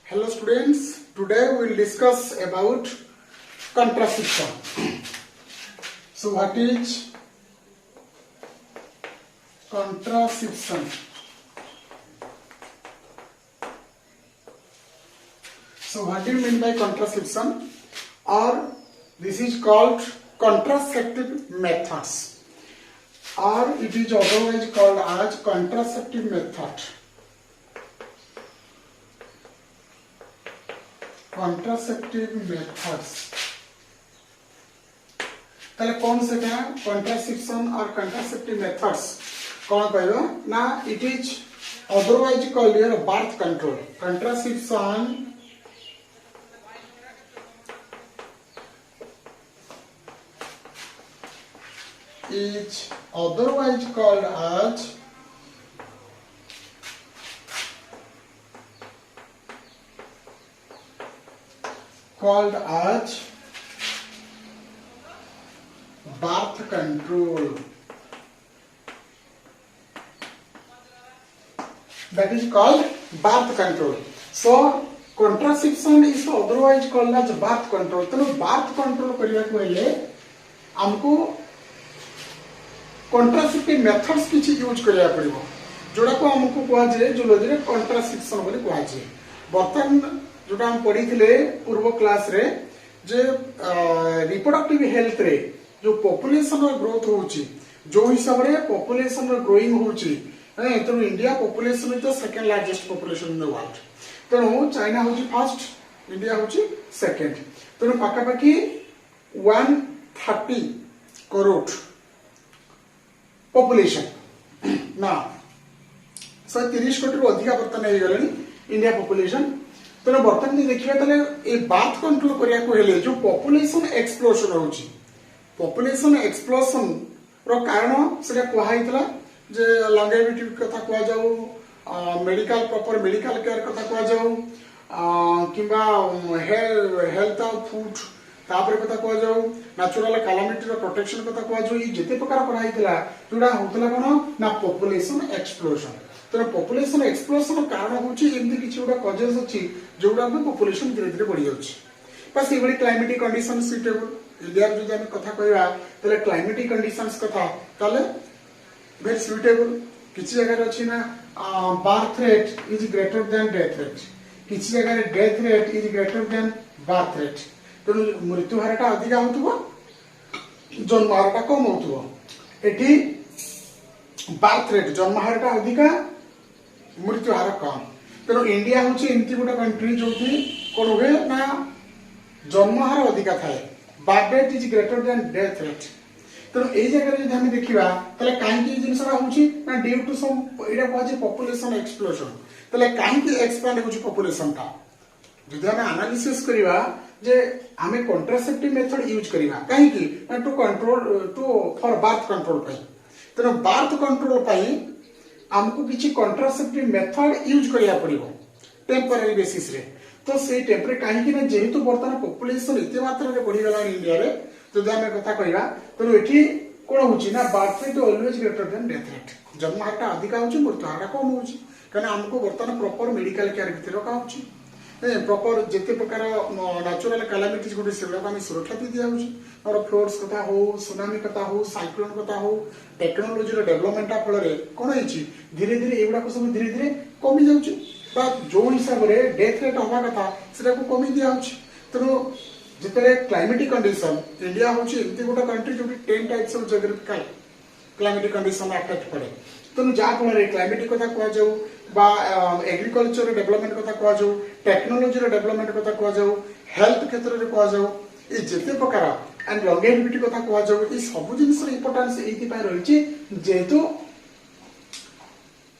Hello students, today we will discuss about contraception. So what is contraception? So what do you mean by contraception? Or this is called contraceptive methods, or it is otherwise called as contraceptive method. Contraceptive methods. ताले कौन से क्या contraception और contraceptive methods कौन कहबो ना it is otherwise called your birth control. Contraception is otherwise called as birth control. That is called birth control. So contraception is otherwise called as birth control. तो birth control करिया को हेले हमको contraceptive methods किछि use करिया पड़िबो जोड़ा को हमको कुआ जे जूलॉजी रे contraception बोली कुआ जे बर्तन जोटा हम पढ़ी थिले पूर्व क्लास रे जे रिप्रोडक्टिव हेल्थ रे जो पॉपुलेशन रो ग्रोथ होउची जो हिसाब रे पॉपुलेशन रो ग्रोइंग होउची तो India population is the second largest population in the world तो चाइना होउची फर्स्ट इंडिया होउची सेकंड तो पाका पाकी 130 करोड़ पॉपुलेशन ना 130 कोटी रो अधिक बर्तन हे गलेनी इंडिया पॉपुलेशन तो बर्तन में देखिए ताले ए बात कंट्रोल करिया को हेले जो पॉपुलेशन एक्सप्लोजन होउची पॉपुलेशन एक्सप्लोजन रो कारण सेटा कोहाइतला जे लॉन्गेविटी कथा कोआ जाऊ मेडिकल प्रॉपर मेडिकल केयर कथा कोआ जाऊ किबा हेल्थ ऑफ फूड तापर कथा कोआ जाऊ नेचुरल कैलामिटी रो प्रोटेक्शन कथा कोआ जाऊ जेते प्रकार कोहाइतला जोडा होतला कोन ना पॉपुलेशन एक्सप्लोजन तो पॉपुलेशन एक्सप्लोजन कारण होची एमती किछि उडा कॉजेस अछि जोडा में पॉपुलेशन धीरे धीरे बढ़ी जाउछि बस एबडी क्लाइमेटिक कंडीशन सुटेबल इंडिया जदि हम कथा कहबा तले क्लाइमेटिक कंडीशंस कथा तले वेरी सुटेबल किछि जगह अछि ना birth rate is greater than death rate किछि जगह death rate is greater than birth rate तो मृत्यु हारटा अधिक होतबो जन्म हारटा कम होतबो एठी बर्थ रेट जन्म हारटा अधिक मृत्यु हार कम तेणु इंडिया हूँ एमती गोटे कंट्री जो कौन हुए ना जन्म हार अधिका थाए birth rate is greater than death rate तेणु यही जगह जब हम देखा कहीं जिनसा ना ड्यू टू सम कह पॉपुलेशन एक्सप्लोजन कहीं एक्सपांड हो पॉपुलेशन टा जदि हम एनालिसिस करवा जे आमे कॉन्ट्रासेप्टिव मेथड यूज करवा कहीं to control to for birth control तेणु बर्थ कंट्रोल आमको किसी कॉन्ट्रासेप्टिव मेथड यूज करिया पड़िबो टेम्पररी बेसिस रे तो से टेम्परे काहे कि जेहेतु वर्तमान पॉपुलेशन इते मात्रा रे बढ़ी गला इंडिया रे जदि हम कथा कहबा तो एठी कोन होची ना birth rate always greater than death rate जन्म हारटा अधिक होची मृत्यु हारटा कम होची कारण हमको वर्तमान प्रॉपर मेडिकल केयर भितर रखा होची प्रॉपर जेते प्रकार नेचुरल कैलामिटीज गुडी सेगुडा हम सुरक्षा दी दिया होची और फ्लोड्स कथा हो सुनामी कथा हो साइक्लोन कथा हो टेक्नोलॉजी रो डेवलपमेंट फल रे कोन होची धीरे धीरे एगुडा को सब धीरे धीरे कमी जाउची बा जो हिसाब रे डेथ रेट होबा कथा सेटा को कमी दिया होची तनो जेतरे क्लाइमेटिक कंडीशन इंडिया होची एमती गोटा कंट्री जो 10 types of geographical climatic condition affect करे तनु जा फल क्लाइमेटिक कथा कह जाऊ बा एग्रीकल्चर डेवलपमेंट कथा कह जाऊ टेक्नोलॉजी डेवलपमेंट कथा कह जाऊ हेल्थ क्षेत्र रे कह जाऊ ए जेते प्रकार एंड लॉन्गेविटी कथा कह जाऊ ए सब जिनिस रे इंपोर्टेंस एथि पय रहिछि जेहेतु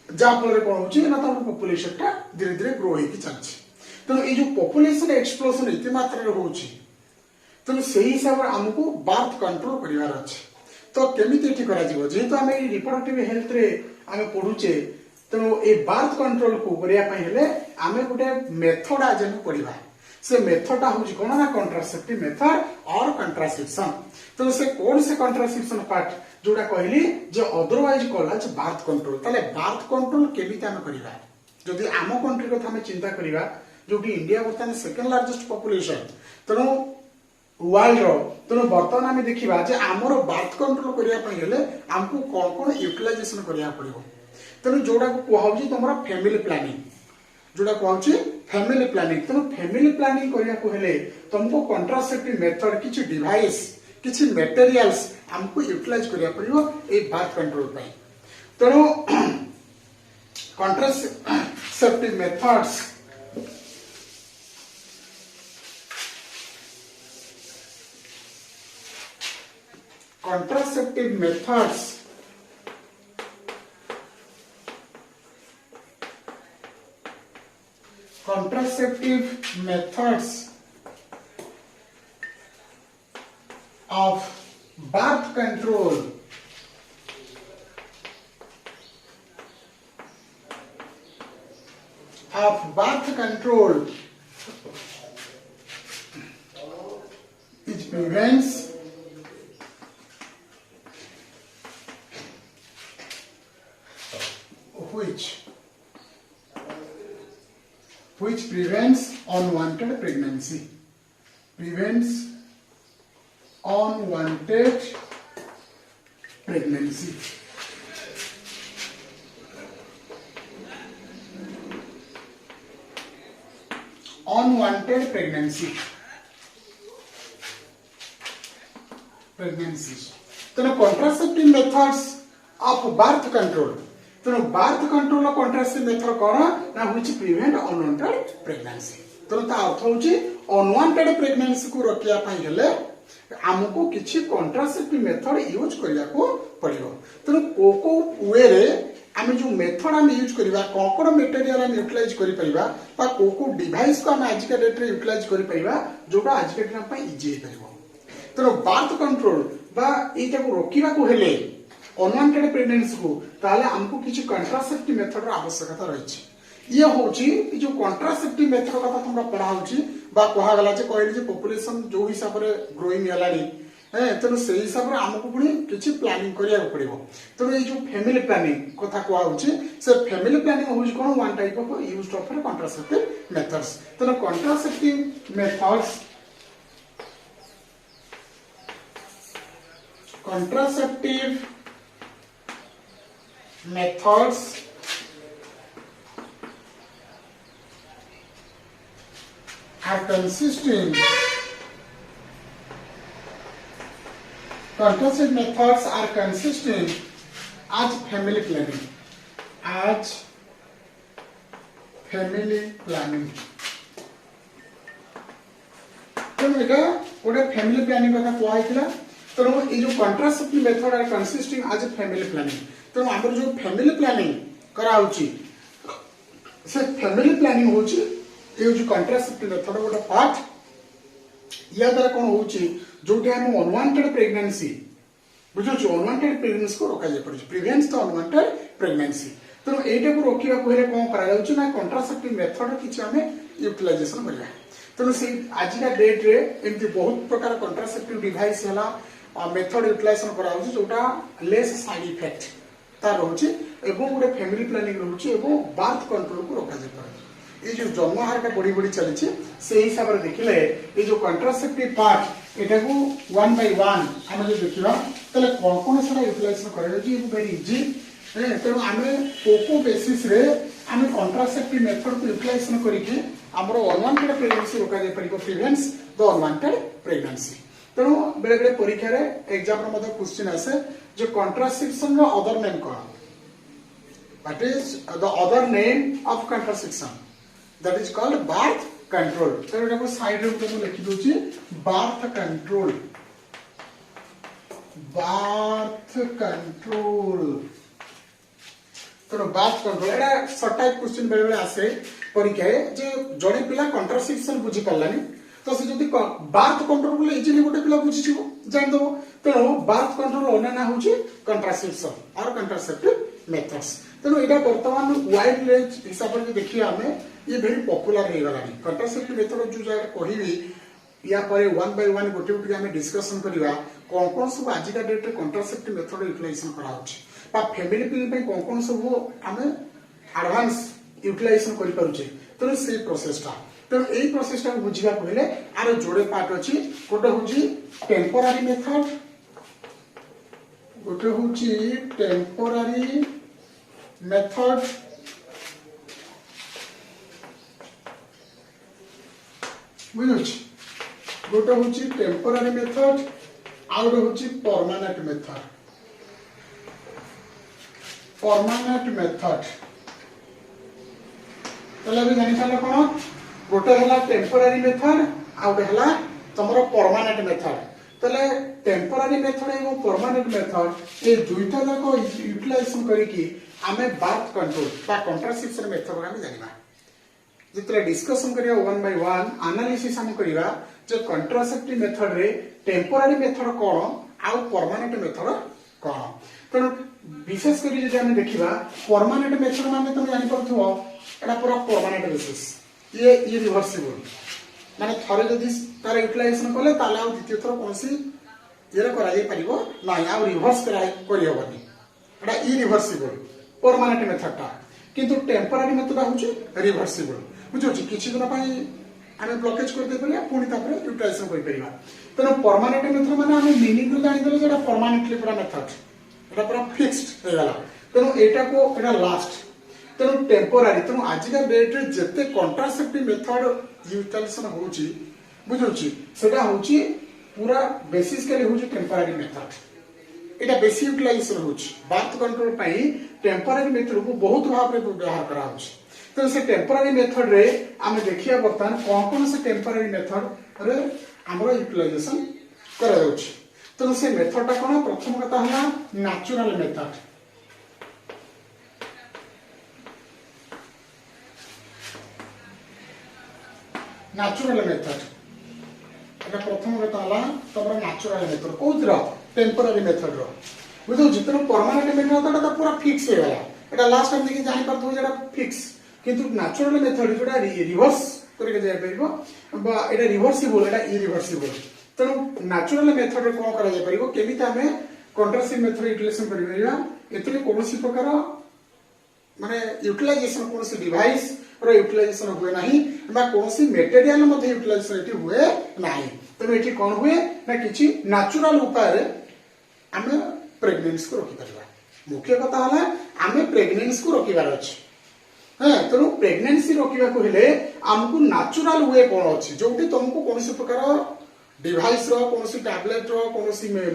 जा फल कोन होछि ना त पॉपुलेशन टा धीरे धीरे ग्रो होई कि चलछि तनु ए जो पॉपुलेशन एक्सप्लोजन इति मात्रा रे होछि तनु सेही हिसाब रे हमको बर्थ कंट्रोल करिवार अछि तो केमिति एठी करा जिवो जेहेतु हम ए रिप्रोडक्टिव हेल्थ रे हम पढुचे तेणु ए बर्थ कंट्रोल को करिया पय हेले आमे गोटे मेथड आज हम पढिबा से मेथड हूँ कौन ना कॉन्ट्रासेप्टिव मेथड और कॉन्ट्रासेप्शन। तो से कौन से कॉन्ट्रासेप्शन पार्ट जोड़ा कहली जो अदरवाइज कॉल आज बार्थ कंट्रोल ताले बार्थ कंट्रोल केमिति हम करिवा जदि आम कंट्री कथा हम चिंता करिवा जो इंडिया बर्तमान सेकेंड लार्जेस्ट पॉपुलेशन तेणु वर्ल्ड तेणु बर्तमान आम देखा जे आमर बार्थ कंट्रोल करने आमको कौन कौन यूटिलाइजेशन करा पड़ो तेणु जोड़ा कहूँ तुम फैमिली प्लानिंग जोड़ा कहूँ फैमिली प्लानिंग तेणु फैमिली प्लानिंग करने तुमको कंट्रासेप्टिव मेथड किसी डिवाइस किसी मटेरियल्स आमको यूटिलाइज करा पड़ो ये बार्थ कंट्रोल तेणु contraceptive methods contraceptive methods of birth control which prevents unwanted pregnancy unwanted pregnancy तेणु contraceptive methods of birth control तेणु बर्थ कंट्रोल कॉन्ट्रासेप्टिव मेथड कौन ना व्हिच प्रिवेंट अनवांटेड प्रेगनेंसी तेणु ता अर्थ होची अनवांटेड प्रेगनेंसी को रोकिया पई हेले हमको किछि कॉन्ट्रासेप्टिव मेथड यूज करिया को पड़िबो तेणु को वे रे आम जो मेथड आम यूज करवा कौन कौन मटेरियल आम यूटिलाइज कर परिबा बा को डिवाइस को आम आज का डेट रे यूटिलाइज कर परिबा जोटा आज के दिन पई इजी हे परिबो तेणु बर्थ कंट्रोल बा एटा को रोकिबा को हेले अनवांटेड प्रेगनेंसी को ताले हमको किछि कंट्रासेप्टिव मेथड र आवश्यकता रहिछि ये होची जो कंट्रासेप्टिव मेथड कथा तुमरा पढ़ा होची बा कहा गला जे कहली जे पॉपुलेशन जो हिसाब रे ग्रोइंग हलानी तेणु से हिसाब से आमको पुणी किसी प्लानिंग करिया पड़ो तेणु ये जो फैमिली प्लानिंग कथा कहुचे से फैमिली प्लानिंग होउछ कोन one type of used of contraceptive methods तेणु contraceptive methods are consisting contraceptive methods are consistent as family planning तेणु एटा गोटे फैमिली प्लानिंग कथा कहला तेणु ये जो contraceptive method are consisting as family planning तेणु आम जो फैमिली प्लानिंग कराउची से फैमिली प्लानिंग होची ये जो कॉन्ट्रासेप्टिव मेथड गोटे पार्ट या द्वारा कौन होची जोटे हम अनवांटेड प्रेगनेंसी बुझो अनवांटेड प्रेगनेंसी को रोका जाय पड़छ प्रिवेंट्स द अनवांटेड प्रेगनेंसी तेणु एटा को रोकिबा को हेले कोन करा जाउछ ना कॉन्ट्रासेप्टिव मेथड किछ हमें यूटिलाइजेशन करिया तेणु से आज का डेट रे एमती बहुत प्रकार कॉन्ट्रासेप्टिव डिवाइस हला मेथड यूटिलाइजेशन करा होछ जोटा लेस साइड इफेक्ट ता रहउछ एवं गोटे फैमिली प्लानिंग रहउछ एवं बर्थ कंट्रोल को रोका जाय पड़छ ये जो जन्म हार का बढ़ी बढ़ी चली से हिसाब से देखिले ये जो कॉन्ट्रासेप्टिव पार्ट एटा को वन बाय वन हम जो देखिबा तले कोन कोन सेटा यूटिलाइजेशन करे जे वेरी इजी तेणु आम को बेसिस रे आम कॉन्ट्रासेप्टिव मेथड को यूटिलाइजेशन करके हमरो अनवांटेड प्रेगनेंसी रोका जाय परिबो प्रिवेंट्स द अनवांटेड प्रेगनेंसी तेणु बेले बेले परीक्षा रे एग्जाम रे मध्ये क्वेश्चन आसे जो कॉन्ट्रासेप्शन रो अदर नेम कोन what is the other name of contraception that is called birth control तेणु एटा को साइड रे को लिखि दोची birth control तेणु birth control एटा शॉर्ट टाइप क्वेश्चन बेले बेले आसे परीक्षा रे जे जड़े पिला कॉन्ट्रासेप्शन बुझी पालानी तो से जदी बर्थ कंट्रोल बोले इजीली गोटे पिला बुझी छिबो जान दबो तेणु बर्थ कंट्रोल ओना ना होची कॉन्ट्रासेप्शन और कॉन्ट्रासेप्टिव मेथड्स तेणु एटा वर्तमान वाइड रेंज हिसाब से देखिए हमें ये वेरी पॉपुलर हो गलानी कॉन्ट्रासेप्टिव मेथड जो जगह कहबी या पर वन बाय वन गोटे गोटे आम डिस्कसन करवा कौन कौन सब आज का डेट कॉन्ट्रासेप्टिव मेथड यूटिलाइजेशन करा फैमिली प्लानिंग कौन कौन सब आम एडवांस यूटिलाइजेशन कर पारुचे तेणु से प्रोसेसटा तेणु यही प्रोसेसटा बुझा कहले आर जोड़े पार्ट अच्छी गोटे हूँ टेम्पोरारी मेथड गोटे हूँ टेम्पोरारी मेथड बुझुच गोटे हूँ टेम्पोरारी मेथड आउ गोटे हूँ परमानेंट मेथड ताले जानी सारे कौन गोटे है टेम्पोरारी मेथड आउ गोटे है तुम परमानेंट मेथड ताले टेम्पोरारी मेथड एवं परमानेंट मेथड ये दुईटा जाक यूटिलाइजेशन करके आमे बर्थ कंट्रोल बा कॉन्ट्रासेप्शन मेथड को आमे जानिबा जितने डिस्कशन करिया वन बाय वन एनालिसिस हम करिया जे कॉन्ट्रासेप्टिव मेथड रे टेम्पोरारी मेथड कोन आउ परमानेंट मेथड कोन तेणु विशेष करी जे हम देखिबा परमानेंट मेथड माने तुम जानि परथुओ एटा पूरा परमानेंट बेसिस ये इरिवर्सिबल माने थरे जदि तार यूटिलाइजेशन कले ताले आ द्वितीय थर कोनसी येरे करा जाय परिबो नाही आ रिवर्स करा करि होबनी एटा इरिवर्सिबल परमानेंट मेथड ता किंतु टेम्पोरारी मेथड होची रिवर्सिबल बुझो छी किछि दिन पई आमे ब्लॉकेज कर दे परिया पुनी तापर यूटिलाइजेशन करि परिबा तनो परमानेंट मेथड माने आमे मीनिंग रो जानि देले जेटा परमानेंटली पूरा मेथड एटा पूरा फिक्स्ड हे गला तनो एटा को एटा लास्ट तेणु टेम्पोरारी तेणु आजिका डेट रे जेते कॉन्ट्रासेप्टिव मेथड यूटिलाइजेशन होची बुझुची सेटा होची पूरा बेसिस के होची टेम्पोरारी मेथड एटा बेसी यूटिलाइजेशन होची बर्थ कंट्रोल पई टेम्पोरारी मेथड को बहुत भाव रे व्यवहार करा होची तो से टेम्पोरारी मेथड रे आमे देखिया बर्तमान कोन से टेम्पोरारी मेथड रे हमरो यूटिलाइजेशन करा जाउची तो से मेथड ता कोन प्रथम कथा हला नेचुरल मेथड नेचुरल मेथड एटा प्रथम कथा हला तमरा नेचुरल मेथड कोथरा टेम्पोरारी मेथड रो बुझो जितनो परमानेंट मेथड ता पूरा फिक्स हे गला एटा लास्ट टाइम देखि जानि परथु जेटा फिक्स किंतु नेचुरल मेथड जोटा रिवर्स करके जाय परिबो बा एटा रिवर्सिबल एटा इरिवर्सिबल तनो नेचुरल मेथड रे कोन करा जाय परिबो केमिता हमें कॉन्ट्रासेप्टिव मेथड यूटिलाइजेशन करि परिबा एतले कोनोसी प्रकार माने यूटिलाइजेशन कोनोसी डिवाइस रो यूटिलाइजेशन हुए नाही बा कोनोसी मटेरियल मध्ये यूटिलाइजेशन एटी हुए नाही तनो एटी कोन हुए ना किछि नेचुरल उपाय रे हमें प्रेगनेंसी को रोकी परिबा मुख्य कथा हला हमें प्रेगनेंसी को रोकीबार अछि हां तेणु प्रेगनेंसी रोकवा को हेले हमको नेचुरल वे कौन अच्छी जोटी तुमको कौन प्रकार डिवाइस रो कौन टैबलेट रो कौन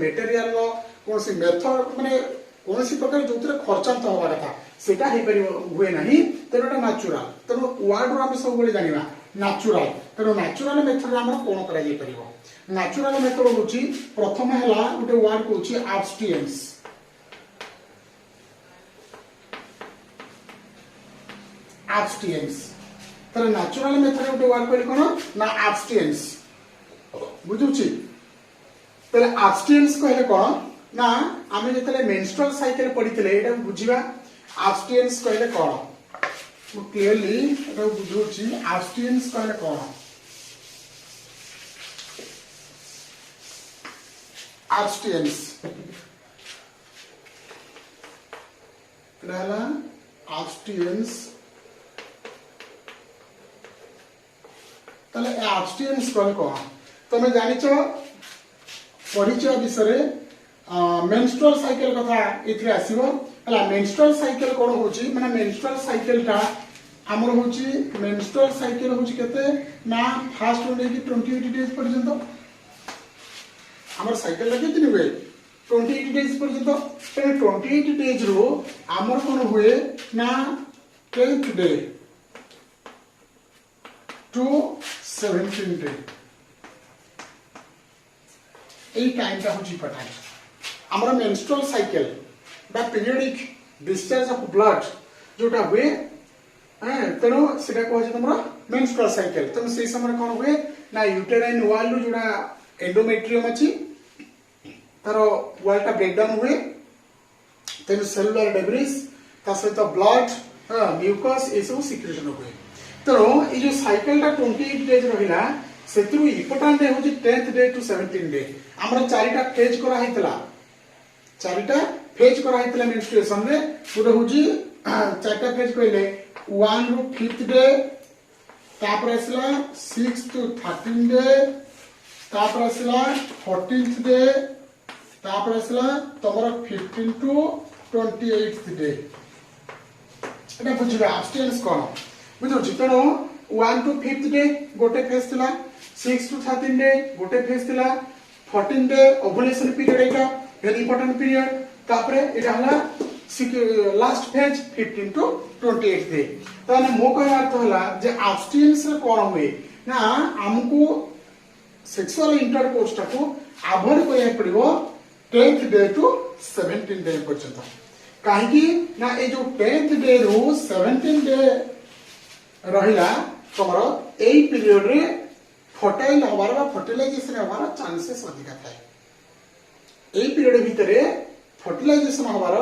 मटेरियल रो कौन मेथड माने कौन प्रकार जो खर्चांत हवा कथा सेटा हे परिबो हुए नाही तेणु एटा नेचुरल तेणु वर्ड रो हम सब बेले जानिबा नेचुरल तेणु नेचुरल मेथड हम कोन करा जाय परिबो नेचुरल मेथड होची प्रथम हला गुटे वर्ड कोची एब्स्टिनेंस एब्स्टिनेंस तर नेचुरल मेथड गोटे वर्ड कहले कोन ना एब्स्टिनेंस बुझुची तर एब्स्टिनेंस कहले कोन ना आमे जतले मेंस्ट्रुअल साइकिल पढितले एटा बुझिबा एब्स्टिनेंस कहले कोन मु क्लियरली एटा बुझुची एब्स्टिनेंस कहले कोन एब्स्टिनेंस रहला एब्स्टिनेंस ताले एब्स्टिनेंस कोन तमे जानिचो पढिचो विषय मेंस्ट्रुअल साइकिल कथा इथि आसीबो हला मेंस्ट्रुअल साइकिल कोन होची माने मेंस्ट्रुअल साइकिल ता हमर होची मेंस्ट्रुअल साइकिल होची केते ना फास्ट होने की 28 डेज पर्यंत हमर साइकिल ला केते हुए 28 डेज पर्यंत ते 28 डेज रो हमर कोन हुए ना 10th डे टू 17 डे এই টাইমটা হচ্ছে পটাই আমরা মেনস্ট্রুয়াল সাইকেল বা পিরিয়ডিক ডিসচার্জ অফ ব্লাড যেটা হুয়ে হ্যাঁ তেণু সেটা কুহছে তোমার মেনস্ট্রুয়াল সাইকেল তেণু সেই সময় কোন হুয়ে না ইউটেরাইন ওয়াল রু যেটা এন্ডোমেট্রিয়ম আছে তার ওয়ালটা ব্রেকডাউন হুয়ে তেণু সেলুলার ডেব্রিস তা সহিত ব্লাড মিউকাস এসব সিক্রেশন হুয়ে তেণু এই যে সাইকেলটা 28 ডেজ রহিলা सेतु इम्पोर्टेंट डे होची 10th डे टू 17 डे हमरा चारिटा फेज करा हितला चारिटा फेज करा हितला मेंस्ट्रुएशन रे गुड होची चारिटा फेज कहले 1 रु 5th डे तापर आसला 6 to 13 डे तापर आसला 14th डे तापर आसला तमरा 15 to 28th day Etah बुझिबा abstains कोन बुझो जितनो 1 to 5th डे गोटे फेज थिला 6 to 13 डे गोटे फेज थिला 14 डे ओवुलेशन पीरियड एटा वेरी इंपोर्टेंट पीरियड तापर एटा हला लास्ट फेज 15 to 28 डे ताने मो कहला अर्थ हला जे एब्सटेंस रे कोन हुए ना हमको सेक्सुअल इंटरकोर्स टाको अवॉइड करिया पड़िबो 10th डे टू 17 डे पर्यंत काहेकि ना ए जो 10th डे रो 17 डे रहिला तमरो एई पीरियड रे फर्टाइल हबार बा फर्टिलाइजेशन हबार चांसेस अधिक थाए एई पीरियड भितरे फर्टिलाइजेशन हबार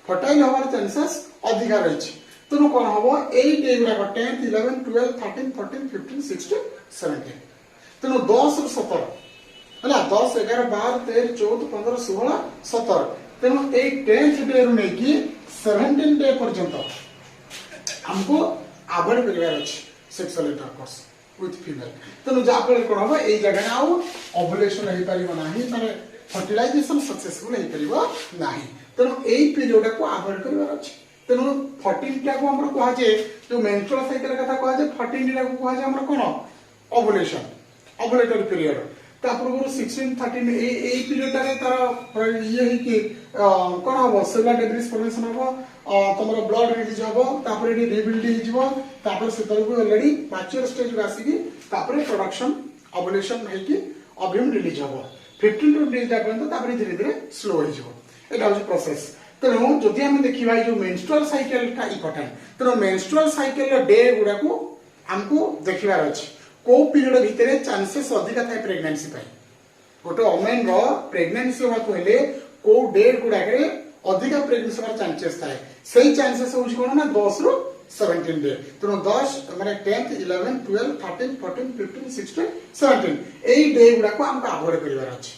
फर्टाइल हबार चांसेस अधिक रहिछि तनो कोन हबो एई डे गुडा 10th 11 12 13 14 15 16 17 तनो 10 ରୁ 17 ହେଲା 10 11 12 13 14 15 16 17 तेणु ए 10th डे रु नेकी 17 डे पर्यंत हमको अवॉइड करिवार अछि सेक्सुअल इंटरकोर्स विथ फीमेल तेणु जा पर कोन हबो एई जगह आउ ओवुलेशन हेई परिबो नाही माने फर्टिलाइजेशन सक्सेसफुल हेई परिबो नाही तेणु एई पीरियड को अवॉइड करिवार अछि तेणु 14 टा को हमर कहा जे जो मेंस्ट्रुअल साइकिल कथा कहा जे 14 टा को कहा जे हमर कोन ओवुलेशन ओवुलेटरी पीरियड तापर 16 13 ए पीरियड रे तार ये है कि कोन हबो सेलुलर डेब्रिस फॉर्मेशन हबो तमरो ब्लड रिलीज हबो तापर एडी रिबिल्ड हि जिवो तापर से तरको ऑलरेडी मैच्योर स्टेज आसी तापर प्रोडक्शन ओवुलेशन है कि ओव्यूम रिलीज हबो 15 to 20 डेज पर्यंत तापर धीरे धीरे स्लो हो जिवो एटा हो प्रोसेस तेणु जदि हम देखिबा जो मेंस्ट्रुअल साइकिल का इंपोर्टेंट तेणु मेंस्ट्रुअल साइकिल डे गुडा को हमको देखिबार अछि को पीरियड भितरे चांसेस अधिक थाए प्रेगनेंसी पाई गोटे वुमेन रो प्रेगनेंसी होबा कहले को डेट गुडा के अधिक प्रेगनेंसी होबार चांसेस थाए सेही चांसेस होउछ कोन ना 10 ରୁ 17 डे तेणु 10 माने 10th 11 12 13 14 15 16 17 एई डे गुडा को हमको अवॉइड करिवार अछि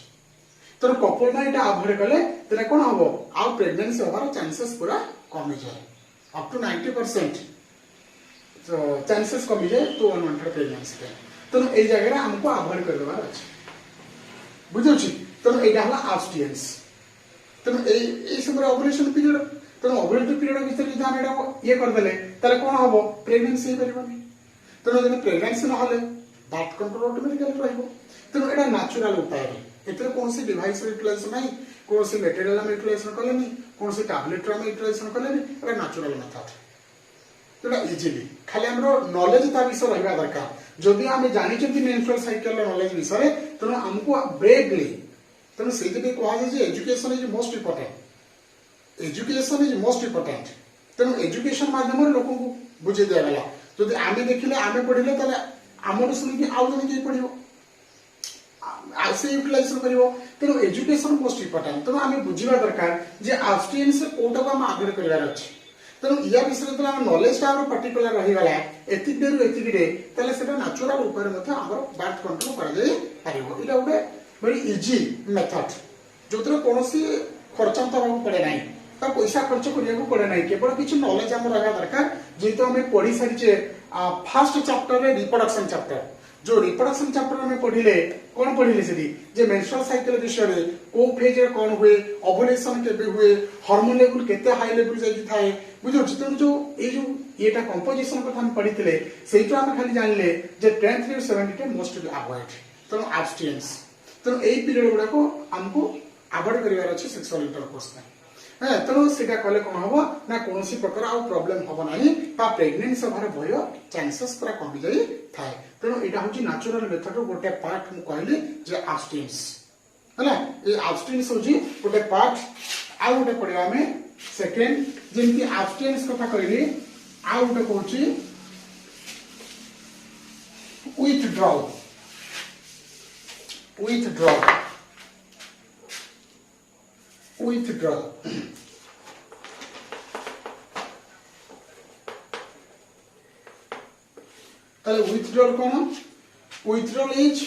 तेणु कपल ना एटा अवॉइड कले तेना कोन हबो आ प्रेगनेंसी होबार चांसेस पूरा कमी जाय अप टू 90% तो चांसेस कमी जाए तो अनवांटेड प्रेगनेंसी के तेणु एई जगह रे हमको अवॉइड करबार अछि बुझौछि तेणु एटा हला एब्सटेंस तेणु एई समय ओवुलेशन पीरियड तेणु ओवुलेशन पीरियड भीतर जे हम एटा ये कर देले तले कोन हबो प्रेगनेंसी हे परिबनी तेणु जने प्रेगनेंसी न हले बर्थ कंट्रोल ऑटोमेटिकली रहइबो तेणु एटा नेचुरल उपाय एतरे कोनसी डिवाइस यूटिलाइज नाही कोनसी मटेरियल हम यूटिलाइज करलेनी कोनसी टैबलेट हम यूटिलाइज करलेनी एटा नेचुरल मेथड तेटा इजीली खाली हमरो नॉलेज ता विषय रहबा दरकार जदि हम जानि छथि मेंस्ट्रुअल साइकिल नॉलेज विषय तेणु हमको ब्रेकली तेणु सेति पे कहा जे education is most important education is most important तेणु एजुकेशन माध्यम लोक को बुझे दिया गला जदि आमे देखिले आमे पढिले तले हमर सुनि कि आउ जने कि पढिबो आसे यूटिलाइजेशन करिवो तेणु एजुकेशन मोस्ट इंपोर्टेंट तेणु आमे बुझिबा दरकार जे एब्सटेंस कोटा को हम अवॉइड करिवार अछि तेणु या विषय तो नॉलेज टा पर्टिकुलर रही गला एतिक डे रु एतिक डे तले सेटा नेचुरल ऊपर मथे हमर बर्थ कंट्रोल कर दे पारिबो इटा उडे वेरी इजी मेथड जोतरे कोनोसी खर्च तबाकू पड़े नाही ता पैसा खर्च करिया को पड़े नाही केवल किछ नॉलेज हम रहबा दरकार जेतो हमें पढ़ी सारिचे फर्स्ट चैप्टर रे रिप्रोडक्शन चैप्टर जो रिप्रोडक्शन चैप्टर में पढ़िले कोन पढ़िले सेदी जे मेंस्ट्रुअल साइकिल विषय रे को फेज रे कोन हुए ओवुलेशन केबे हुए हार्मोन लेवल केते हाई लेवल जाई थाए बुझो जितन जो ए जो एटा कंपोजिशन को हम पढ़ितले सेइतो हम खाली जानले जे 10th रे 70 मोस्ट टू अवॉइड तो एब्सटेंस तो एई पीरियड गुडा को हमको अवॉइड करिवार अछि सेक्सुअल इंटरकोर्स में है तेणु सेटा कले कोन हबो ना कोनोसी प्रकार आ प्रॉब्लम हबो नाही ता प्रेगनेंसी हबार भय चांसेस पूरा कमी जाई थाए तेणु एटा होची नेचुरल मेथड गोटे पार्ट मु कहली जे एब्सटेंस हला ए एब्सटेंस होची गोटे पार्ट आ गोटे पढिया में सेकंड जेंति एब्सटेंस कथा कहली आ गोटे कहूची withdrawal ताले withdrawal cone withdrawal is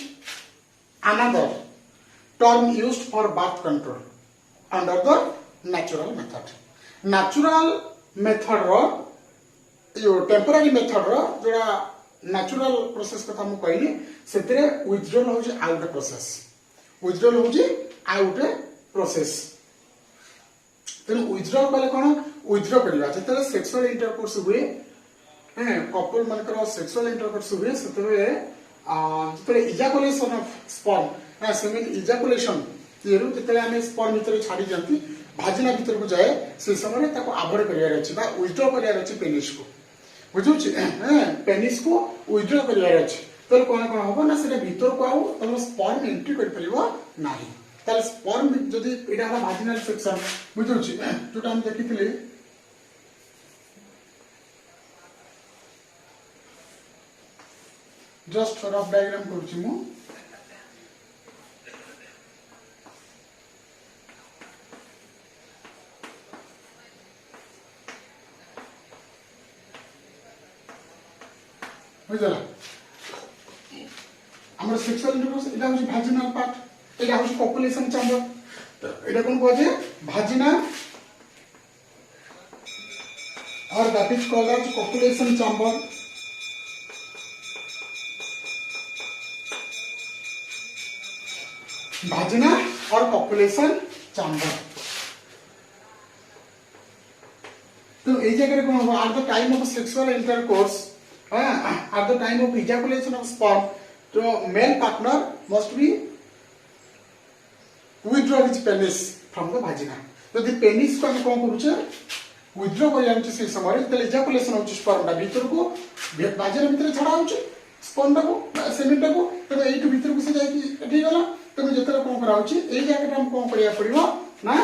another term used for birth control under the natural method रो जो टेम्पररी मेथड रो जोड़ा नेचुरल प्रोसेस कथा मु कहली सेतरे विथड्रॉल होची आउट प्रोसेस विथड्रॉल होची आउट प्रोसेस तेन विथड्रॉल कले कोन विथड्रॉ करबा जतले सेक्सुअल इंटरकोर्स हुए कपल मानकर सेक्सुअल इंटरकोर्स हुए सेतरे जतले ejaculation of sperm semen ejaculation येरु जतले हमें स्पर्म भीतर छाडी जंती भाजिना भीतर को जाए से समय ताको अवॉइड करियार अछि बा विथड्रॉ करियार अछि पेनिस को बुझुछि पेनिस को विथड्रॉ करियार अछि तो कोन कोन होबो ना से भीतर को आउ तम स्पर्म एंट्री कर परिबो नाही ताल स्पर्म जदी एडा हला भाजिनल सेक्शन बुझुछि जोटा हम देखिथिले जस्ट रफ डायग्राम करूछि मु बुझला हमर सेक्सुअल इंटरकोर्स एटा होची भाजिनल पार्ट एटा होची पॉपुलेशन चैम्बर एटा कोन कहजे भाजिना और that is called as population chamber vagina और पॉपुलेशन चैम्बर तो ए जगह कोन हो at the time of sexual intercourse at the time of ejaculation of sperm, the male partner must be withdraw his penis from the vagina. तो the penis को हम कौन करूँचे withdraw कर जाने से समय तो ejaculation होची sperm डा भीतर को vagina भीतर छड़ा होची sperm डा को semen डा को तो एट भीतर को से जाए कि ठीक है तो मैं जितना कौन करा होची एक जगह हम कौन करिया पड़ियो ना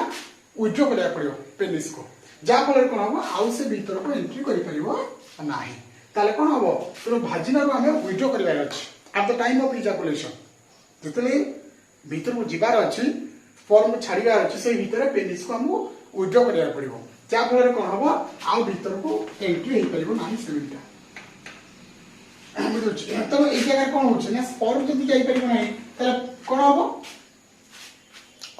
withdraw करिया पड़ियो penis को जा फल कौन होगा आउ से भीतर को एंट्री करि परिबो नाही ताले कोन हबो तो भाजिना रो हमें विथड्रॉ करबार अछि at the time of ejaculation जतले भीतर को जिबार अछि फॉर्म छाड़ीबार अछि से भीतर पेनिस को हम विथड्रॉ करबार पड़िबो जा फल कोन हबो आ भीतर को एंट्री हे परिबो नाही सेमिटा बुझुछ तो ए जगह कोन होछ ना स्पर्म जदी जाई परिबो नाही तले कोन हबो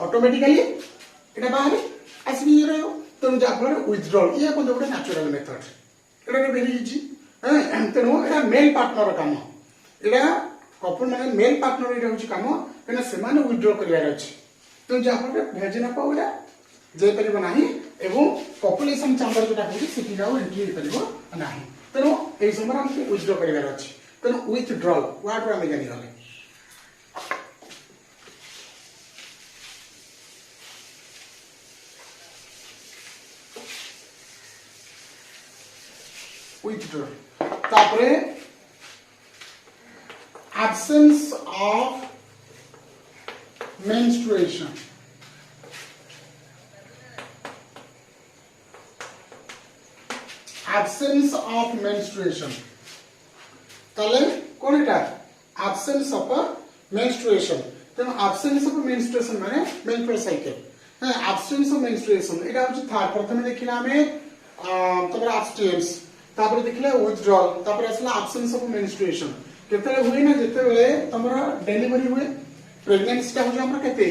ऑटोमेटिकली एटा बाहर आसी रहयो तो जा फल विथड्रॉल ये कोन गोटे नेचुरल मेथड एटा वेरी इजी तेणु एटा मेल पार्टनर काम एटा कपल माने मेल पार्टनर एटा होची काम कना सेमाने विथड्रॉ करियार अछि तो जा फल भेजिना पाउला जे परिबो नाही एवं पॉपुलेशन चैम्बर जोटा होची सिटी गाउ एंट्री परिबो नाही तेणु ए समय हम विथड्रॉ करियार अछि तेणु विथड्रॉल वाट रो हम जानि गले withdraw तापरे absence of menstruation ताले कोन एटा absence of menstruation तेन absence of menstruation माने menstrual cycle absence of menstruation एटा होची था प्रथमे देखिला हमें तबरा abstinence तापर देखिले विथड्रॉल तापर असला एब्सेंस ऑफ मेंस्ट्रुएशन केतले हुए ना जेते बेले तमरा डिलीवरी हुए प्रेगनेंसी ता हो हमरा केते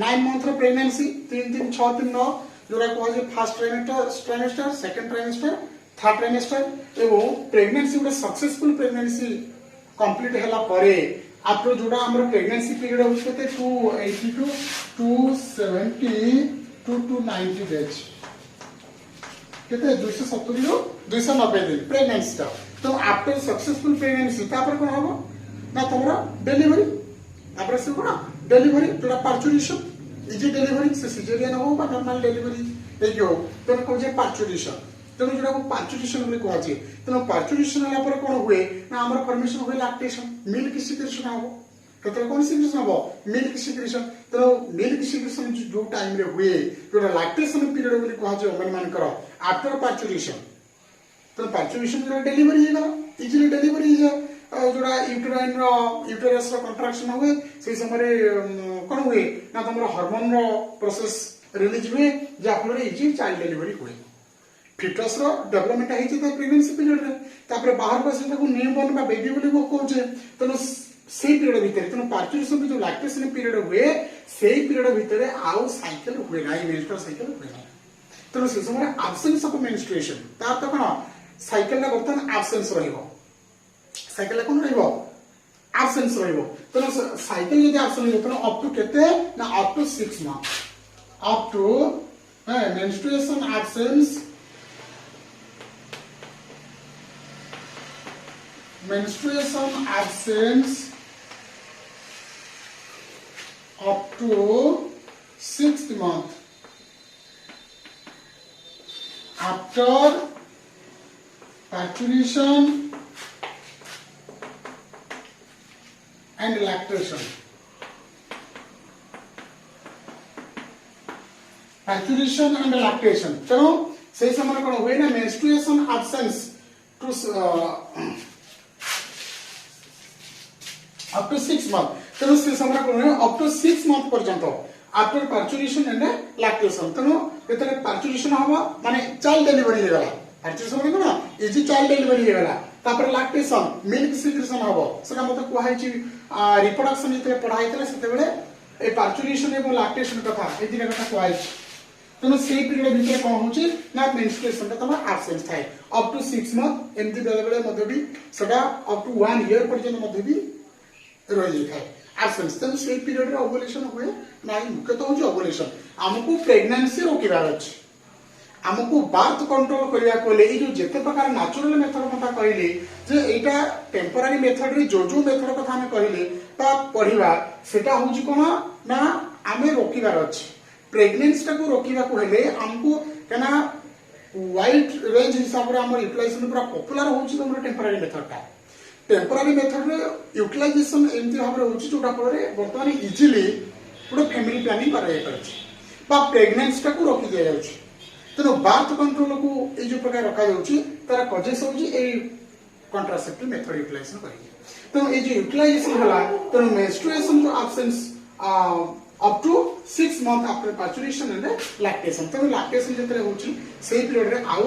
9 मंथ रो प्रेगनेंसी 3 3 6 3 9 जोरा को जे first trimester second trimester third trimester एवं प्रेगनेंसी उडे सक्सेसफुल प्रेगनेंसी कंप्लीट हला परे आफ्टर जोड़ा हमर प्रेगनेंसी पीरियड हो केते 282 270 290 डेज केते 270 रो 290 दिन प्रेगनेंसी ता तो आफ्टर सक्सेसफुल प्रेगनेंसी तापर कोन हबो ना तमरा डिलीवरी तापर से कोन डिलीवरी जोड़ा पार्चुरेशन इजी डिलीवरी से सिजेरियन हो बा नॉर्मल डिलीवरी देखियो तो को जे पार्चुरेशन तो जोड़ा को पार्चुरेशन बोली कहै छै तो पार्चुरेशन हला पर कोन हुए ना हमर फॉर्मेशन हुए लैक्टेशन मिल्क सिक्रेशन हबो केतरा कोन सिक्रेशन हबो मिल्क सिक्रेशन तो मिल्क सिक्रेशन जो टाइम रे हुए जोड़ा लैक्टेशन पीरियड बोली कहै छै मन मान करो आफ्टर पार्चुरेशन तो पार्चुरेशन जो डिलीवरी है इजीली डिलीवरी है जोड़ा यूटेराइन रो यूटेरस रो कंट्रैक्शन हुए से समय कोन हुए ना तमरो हार्मोन रो प्रोसेस रिलीज हुए जा फल इजी चाइल्ड डिलीवरी हुए फिटस रो डेवलपमेंट है जे प्रेगनेंसी पीरियड रे तापर बाहर को से को न्यूबॉर्न बा बेबी बोली को कहै छै तो से पीरियड भीतर तो पार्चुरेशन जो लैक्टेशन पीरियड हुए से पीरियड भीतर आउ साइकिल हुए ना मेंस्ट्रुअल साइकिल हुए ना तो से समय एब्सेंस ऑफ मेंस्ट्रुएशन तार तो कोन साइकिल ना बर्तन एब्सेंस रहिबो साइकेल कोन रहइबो absence रहइबो तो साइकेल यदि absent रहइबो तो अप टू केते ना up to 6 month up to menstruation absence up to 6th month after parturition and lactation. Parturition and lactation. तेणु से समय कौन हुए ना menstruation absence to up to 6 month. तेणु से समय कौन हुए up to 6 month पर्यंत after parturition and lactation. तेणु जेतले parturition हवा माने चाइल्ड डिलीवरी हेगला parturition माने कोन इजी चाइल्ड डिलीवरी हेगला तापर lactation मिल्क सिक्रेशन हबो सेटा मते कुहाई छि रिप्रोडक्शन जेतले पढाई तले सेते बेले ए parturition एवं lactation कथा ए दिन कथा कुहाई छि तेणु से पीरियड भितर कौन होची ना मेंस्ट्रुएशन का तमा एब्सेंस थाए अप टू 6 मंथ एमती बेले बेले मध्ये भी सेटा अप टू 1 ईयर पर्यंत मध्ये भी रही थाए एब्सेंस तेणु से पीरियड रे ओवुलेशन हुए नाही मुख्य तो होची ओवुलेशन हमकु प्रेगनेंसी रोकिबार अछि हमकु बर्थ कंट्रोल करिया कोले ए जो जेते प्रकार नेचुरल मेथड कथा कहले जे एटा टेम्पररी मेथड रे जो जो मेथड कथा हम कहले ता पढिबा सेटा होची कोन ना आमे रोकिबार अछि प्रेगनेंसी टाको रोकिबा को हेले हमको कना वाइड रेंज हिसाब रे हमर यूटिलाइजेशन पूरा पॉपुलर होची हमर टेम्पररी मेथड रे यूटिलाइजेशन एमती भाव रे होची जोटा पर वर्तमान इजीली पूरा फैमिली प्लानिंग करा जाय परछि बा प्रेगनेंसी टाको रोकि दिया जाउछि तेनो बर्थ कंट्रोल को ए जो प्रकार रखा जाउछि तारा कजेस होची ए कॉन्ट्रासेप्टिव मेथड यूटिलाइजेशन करि तो ए जो यूटिलाइजेशन हला तो मेंस्ट्रुएशन जो absence up to 6 month after parturition and lactation. तो lactation जेतरे होची सेही पीरियड रे आउ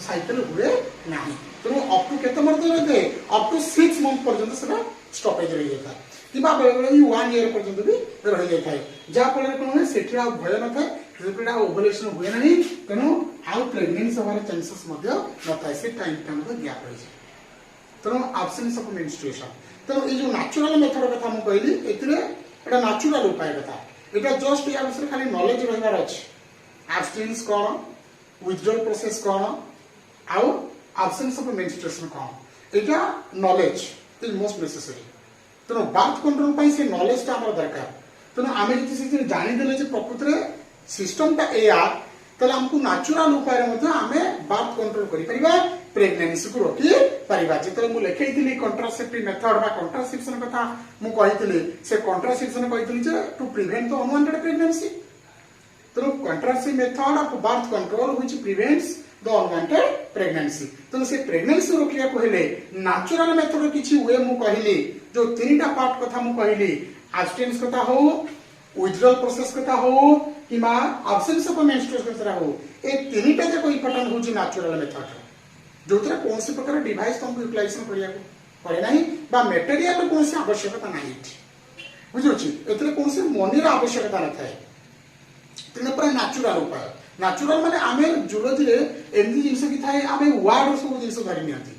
साइकिल हुए नाही तो अप टू केते मंथ रहते अप टू 6 मंथ पर्यंत सेटा स्टॉपेज रही जाता किबा बेले बेले 1 ईयर पर्यंत भी रही जाय थाए जा फल कोन होय सेठी आ भय न थाए सेटा ओवुलेशन हुए नाही तनो आउ प्रेगनेंसी होबार चांसेस मध्ये न थाए से टाइम का मध्ये गैप रही जाय तो एब्सेंस ऑफ मेंस्ट्रुएशन तो ए जो नेचुरल मेथड कथा हम कहली एतिरे एटा नेचुरल उपाय कथा एटा जस्ट या विषय खाली नॉलेज रहबार अछि एब्स्टिनेंस कोन विथड्रॉल प्रोसेस कोन आउ absence of menstruation cone Etah knowledge is most necessary तो बर्थ कंट्रोल पई से नॉलेज ता हमर दरकार तो आमे जति से जानि देले जे प्रकृति रे सिस्टम ता एया तले हमकु नेचुरल उपाय रे मध्ये आमे बर्थ कंट्रोल करि परिबा प्रेगनेंसी को रोकी परिबा जेतले मु लेखैतिली कॉन्ट्रासेप्टिव मेथड बा कॉन्ट्रासेप्शन कथा मु कहितिली से कॉन्ट्रासेप्शन कहितिली जे to prevent the unwanted pregnancy तो contraceptive method of birth control which prevents the unwanted pregnancy तो से प्रेगनेंसी रोकिया को हेले नेचुरल मेथड किछि वे मु कहिली जो तीनटा पार्ट कथा मु कहिली एब्स्टिनेंस कथा हो विथड्रॉल प्रोसेस कथा हो किमा एब्सेंस ऑफ मेंस्ट्रुएशन कथा हो ए तीनटा जे कोई इंपोर्टेंट होची नेचुरल मेथड जो कौन से प्रकार डिवाइस तुमको यूटिलाइजेशन करिया पड़े ना बा मटेरियल कौन से आवश्यकता नहीं बुझुछि एतले कौन से मनीर आवश्यकता न थाए तेने पर नेचुरल उपाय नेचुरल माने आमे जुलोजी रे एमदी जिंस की थाए आमे वर्ड सब जिंस धरि नियंती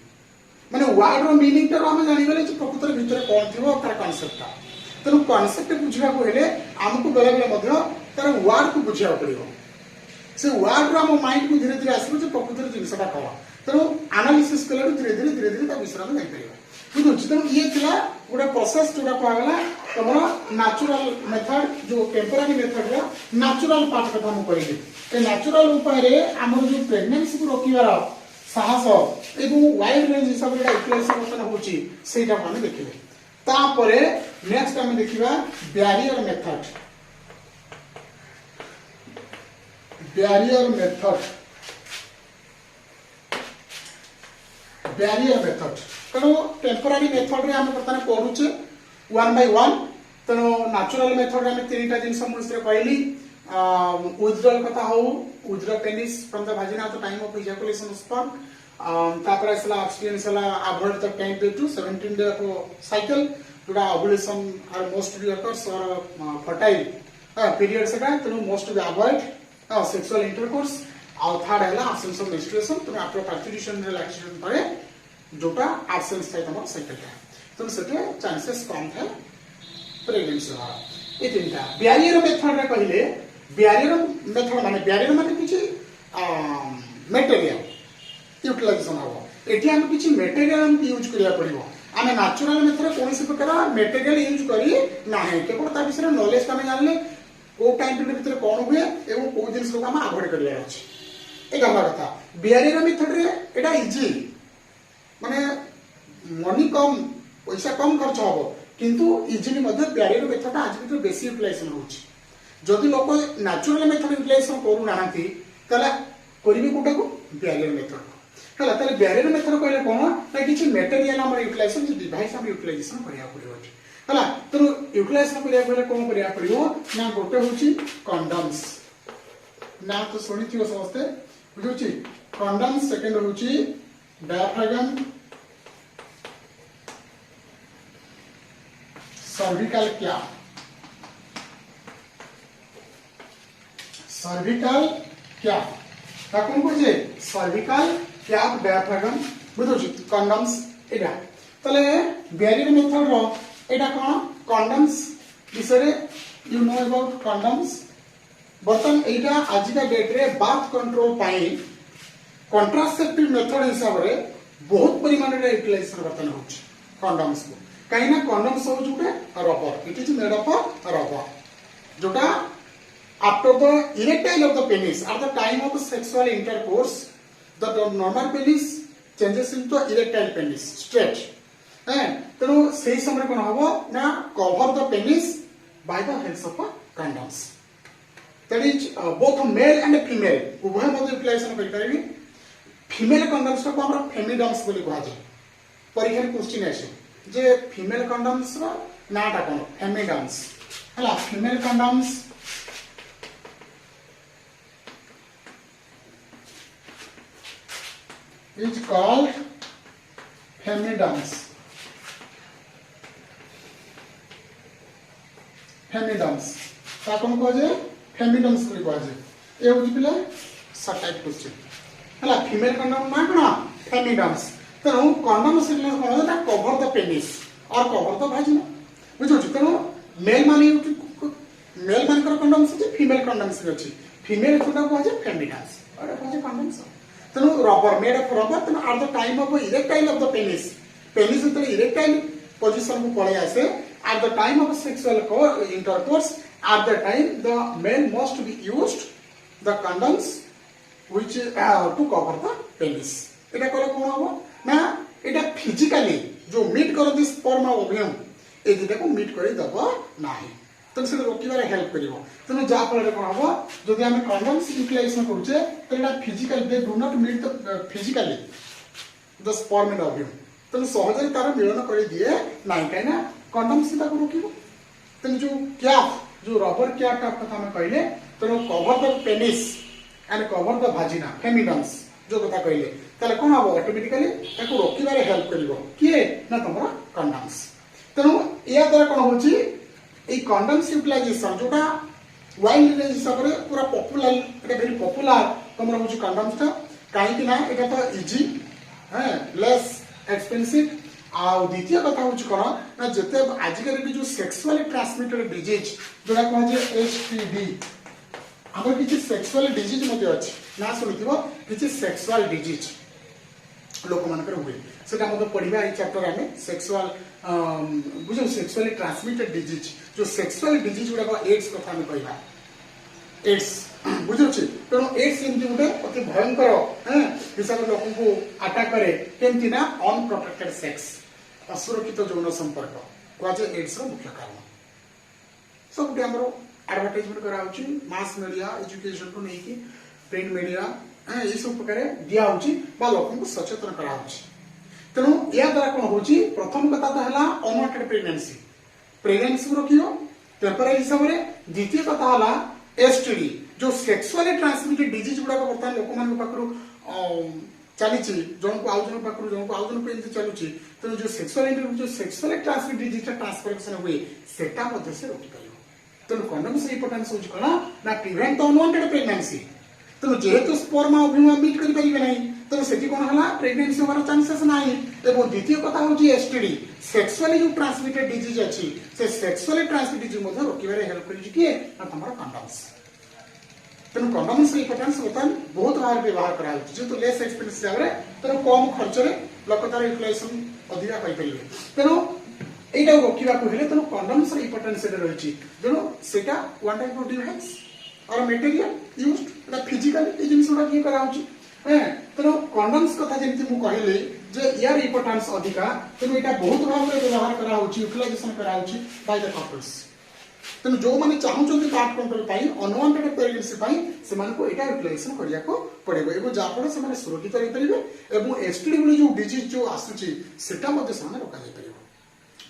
माने वर्ड रो मीनिंग ता आमे जानि गले जे प्रकृतर भीतर कोन थिबो तार कांसेप्ट ता तेनु कांसेप्ट बुझिबा को हेले हमको बेले बेले मध्य तार वर्ड को बुझिया पड़िबो से वर्ड रो हम माइंड को धीरे धीरे आसीबो जे प्रकृतर जिंसटा कवा तो एनालिसिस कले धीरे धीरे ता विषय में जाई परिबा बुझुछि तो ये थिला गोटे प्रोसेस जोटा कहला तमरा नेचुरल मेथड जो टेम्पररी मेथड रा नेचुरल पार्ट कथा हम कहली ए नेचुरल उपाय रे हमर जो प्रेगनेंसी को रोकिबार साहस एवं वाइड रेंज हिसाब रे यूटिलाइजेशन कथा होची सेटा हम देखिबे तापरे नेक्स्ट हम देखिबा बैरियर मेथड तेणु टेम्पररी मेथड रे हम बर्तमान पढुचे 1 बाय 1 तेणु नेचुरल मेथड हम तीनटा जिन समूह कहली विथड्रॉल कथा हो withdraw penis from the vagina at the time of ejaculation of sperm तापर असला एक्सपीरियंस हला avoid the 10 day to 17 day of cycle जोड़ा ओवुलेशन आर मोस्टली अकर्स और फर्टाइल पीरियड सेटा तेणु most be avoid sexual intercourse आउ third हला absence of menstruation तेणु आफ्टर पार्चुरेशन रिलैक्सेशन परे जोटा एब्सेंस थाए तुम सेटा तो सेटे चांसेस कम थाए प्रेगनेंसी होवार ये तीनटा बैरियर मेथड रे कहले बैरियर मेथड माने बैरियर माने किछि मटेरियल यूटिलाइजेशन हो एठी हम किछि मटेरियल हम यूज करिया पड़िबो आमे नेचुरल मेथड कोनसी प्रकार मटेरियल यूज करी नाही केवल ता विषय नॉलेज का जानले को टाइम पीरियड भीतर कोन हुए एवं को जिनिस को हम अवॉइड करिया अछि ए गला कथा बैरियर मेथड रे एटा इजी माने मनी कम पैसा कम खर्च हो किंतु इजिली मध्य बैरियर मेथड आज भी बेसी यूटिलाइजेशन होछि जदि लोक नेचुरल मेथड यूटिलाइजेशन करू नाहंती तला करिवे कोटा को बैरियर मेथड हला तले बैरियर मेथड कहले कोन ना किछि मटेरियल हम यूटिलाइजेशन जे डिवाइस हम यूटिलाइजेशन करिया पड़ियो हला तो यूटिलाइजेशन करिया पड़े कोन करिया पड़ियो ना गोटे होछि कंडोम्स ना तो सुनिथियो समस्ते बुझुछि कंडोम्स सेकंड होछि डायाफ्रागम सर्विकल कैप ताकून बुझे सर्विकल कैप डायाफ्रागम बुझुछि कंडोम्स एडा तले बैरियर मेथड रो एडा कोन कंडोम्स विषय यू नो अबाउट कंडोम्स बर्तन एडा आज का डेट रे बाथ कंट्रोल पाई कॉन्ट्रासेप्टिव मेथड हिसाब रे बहुत परिमाण रे यूटिलाइजेशन बर्तन होछि कंडोम्स को कहीं ना कंडोम्स हो जुटे rubber it is made of rubber जोटा after the erectile of the penis at the time of sexual intercourse the normal penis changes into erectile penis stretch तेणु से समय कौन हम ना cover the penis by the help of condoms that is both male and female उभय मध्य utilisation कर पारिबी female condoms को हम फेमिडम्स बोली कहा जाय परीक्षा क्वेश्चन आसे जे फीमेल कंडोम्स रो नाटा कोन फेमिडम्स हला फीमेल कंडोम्स is called फेमिडम्स ता कोन को जे फेमिडम्स को को जे ए हो지 पिला सटाइप क्वेश्चन हला फीमेल कंडोम ना कोन फेमिडम्स तेणु कंडोम सिग्नल कौन है कवर द पेनिस और कवर द भाजिना बुझो तेणु मेल मान कंडोम से फीमेल कंडोम से अछि फीमेल कोटा को फेमिडम्स और को कंडोम्स तेणु रबर मेड ऑफ रबर तेणु at the time of erectile of the penis तो इरेक्टाइल पोजीशन को पड़े आसे at the time of sexual intercourse at the time the male must be used the condoms which to cover the penis एटा कोले कोन हो ना एटा physically जो meet करती स्पर्म ओव्यूम ए दिटा को मीट करी दबो नाही तो से रोकिबारे हेल्प करिवो तने जा फल रे कोन हो जदि हम कंडोम्स यूटिलाइजेशन करूचे तो एटा physical they do not meet the physically the sperm and ovum तो सहज तार मिलन करी दिए नाही काइना कंडोम्स ता को रोकिबो तने जो कैप जो रबर कैप का कथा हम कहले तो cover the penis and cover the vagina femidoms जो कथा कहले ताले कोन हो ऑटोमेटिकली ताको रोकिबारे हेल्प करिवो किए ना तमरा कंडोम्स तेणु या द्वारा कोन होची ए कंडोम्स यूटिलाइजेशन जोटा वाइल्ड रे हिसाब रे पूरा पॉपुलर एटा वेरी पॉपुलर तमरा होची कंडोम्स ता काहे कि ना एटा तो इजी है लेस एक्सपेंसिव आ द्वितीय कथा होची कोन ना जते आजिकल जो सेक्सुअली ट्रांसमिटेड डिजीज जोटा कोन जे एचपीवी हमर किछि सेक्सुअल डिजीज मध्ये अछि ना सुनिथिबो किछि सेक्सुअल डिजीज लोक मानकर हुए सेटा मध्ये पढिबा ए चैप्टर आमे सेक्सुअल बुझो सेक्सुअली ट्रांसमिटेड डिजीज जो सेक्सुअल डिजीज गुडा को एड्स कथा हम कहबा एड्स बुझो छी तेणु एड्स एमती गुटे अति भयंकर हैं हिसाब लोक को अटैक करे केमती ना अनप्रोटेक्टेड सेक्स असुरक्षित यौन संपर्क कोजे एड्स रो मुख्य कारण सब हमरो एडवर्टाइजमेंट करा होची मास मीडिया एजुकेशन को नहीं की प्रिंट मीडिया ये सब प्रकार दिया होची बा लोक को सचेतन करा होची तेणु या द्वारा कोन होची प्रथम कथा तो हला अनवांटेड प्रेगनेंसी रोकियो टेम्पररी हिसाब रे द्वितीय कथा हला एसटीडी जो सेक्सुअली ट्रांसमिटेड डिजीज गुडा को बर्तमान लोक मान पाखरु चली जन को आउ जन पाखरु जन को आउ जन को एमती चलुची तेणु जो सेक्सुअली ट्रांसमिटेड डिजीज ट्रांसफरेशन हुए सेटा मध्ये से रोकी पाइबो तेणु कंडोम्स इंपोर्टेंस होची कोन ना प्रिवेंट द अनवांटेड प्रेगनेंसी तेणु जेहेतु स्पर्म ओव्यूम मीट करि परिबे नाही तेणु तेणु से कौन है प्रेगनेंसी होवार चांसेस नाही। एवं द्वितीय कथा होची एसटीडी सेक्सुअली जो ट्रांसमिटेड डिजीज अछि से सेक्सुअली ट्रांसमिटेड डिजीज मध्ये रोकिबारे हेल्प करि किए ना तमरा कंडोम्स। तेणु कंडोम्स इंपोर्टेंस बर्तमान बहुत भाव व्यवहार करा जेहेतु लेस एक्सपेंस हिसाब से तेणु कम खर्च में लोक तार यूटिलाइजेशन अधिका करेंगे। तेणु यहाँ रोकवा तेणु कंडोम्स इंपोर्टेंस रही तेणु से वन टाइप ऑफ डिवाइस और मटेरियल यूज्ड फिजिकली जिन गुड़ा किए कराऊँ। तेणु कंडोम्स कथा जमी मुझे जे यार इंपोर्टेंस अधिका तेणु यहाँ बहुत भाव में व्यवहार कराऊँ यूटिलाइजेशन कराऊँ बाय द कपल्स। तेणु जो मैंने चाहते बार्थ कंट्रोल अनवांटेड प्रेगनेंसी से यूटिलाइजेशन करने को पड़े जहाँफल से सुरक्षित रहीपर एसटीडी भली जो डिजीज जो आसूची रोक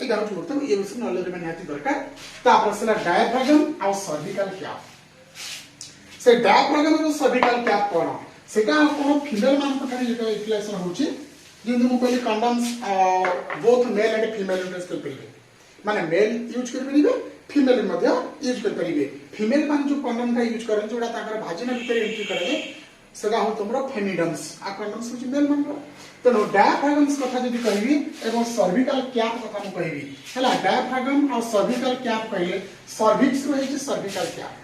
यहाँ बर्तमान ये विषय नॉलेज में निहाती दरकार। डायाफ्रागम आ सर्विकल कैप से डायाफ्रागम और सर्विकल कैप कौन से कौन फीमेल मान यूटिलाइजेशन होची जमी मुझे कहली condoms both male and female use कर माने मेल यूज कर फीमेल यूज करेंगे। फीमेल मान जो कंडोम यूज करें जो भाजिना भीतर एंट्री करेंगे सेटा हूँ तुम फेमिडम्स आ कंडोम्स हूँ मेल मान। तेणु डायाफ्रागम्स कथा जब कहबी एवं सर्विकल कैप कथा मुझे कहबी है डायाफ्रागम और सर्विकल कैप कहले सर्विक्स रही सर्विकल कैप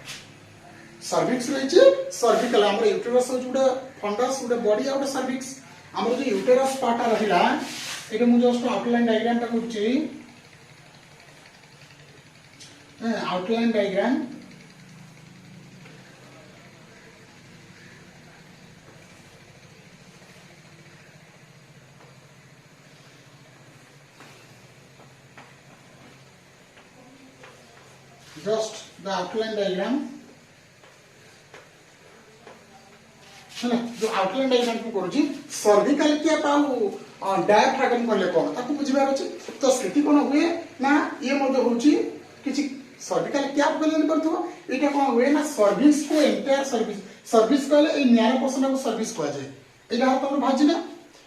सर्विक्स रही सर्विकल आम यूटेरस हूँ गोटे फंडस गोटे बॉडी आ गोटे सर्विक्स आम जो यूटेरस पार्टा रहा ये मुझे जस्ट आउटलाइन डायग्राम टा करूँ outline diagram just the outline diagram है जो आउटलाइन डायग्राम को करूँ सर्विकल कैप आ डायाफ्रागम कहले कौन ताको बुझिबार अछि। तो सेठी कोन हुए ना ये मध्य होची किछि सर्विकल कैप कहले परथो एटा कोन हुए ना सर्विक्स को एंटायर सर्विस कहले ए न्याय पोषण को सर्विस कह जाय एटा तमर भाजिना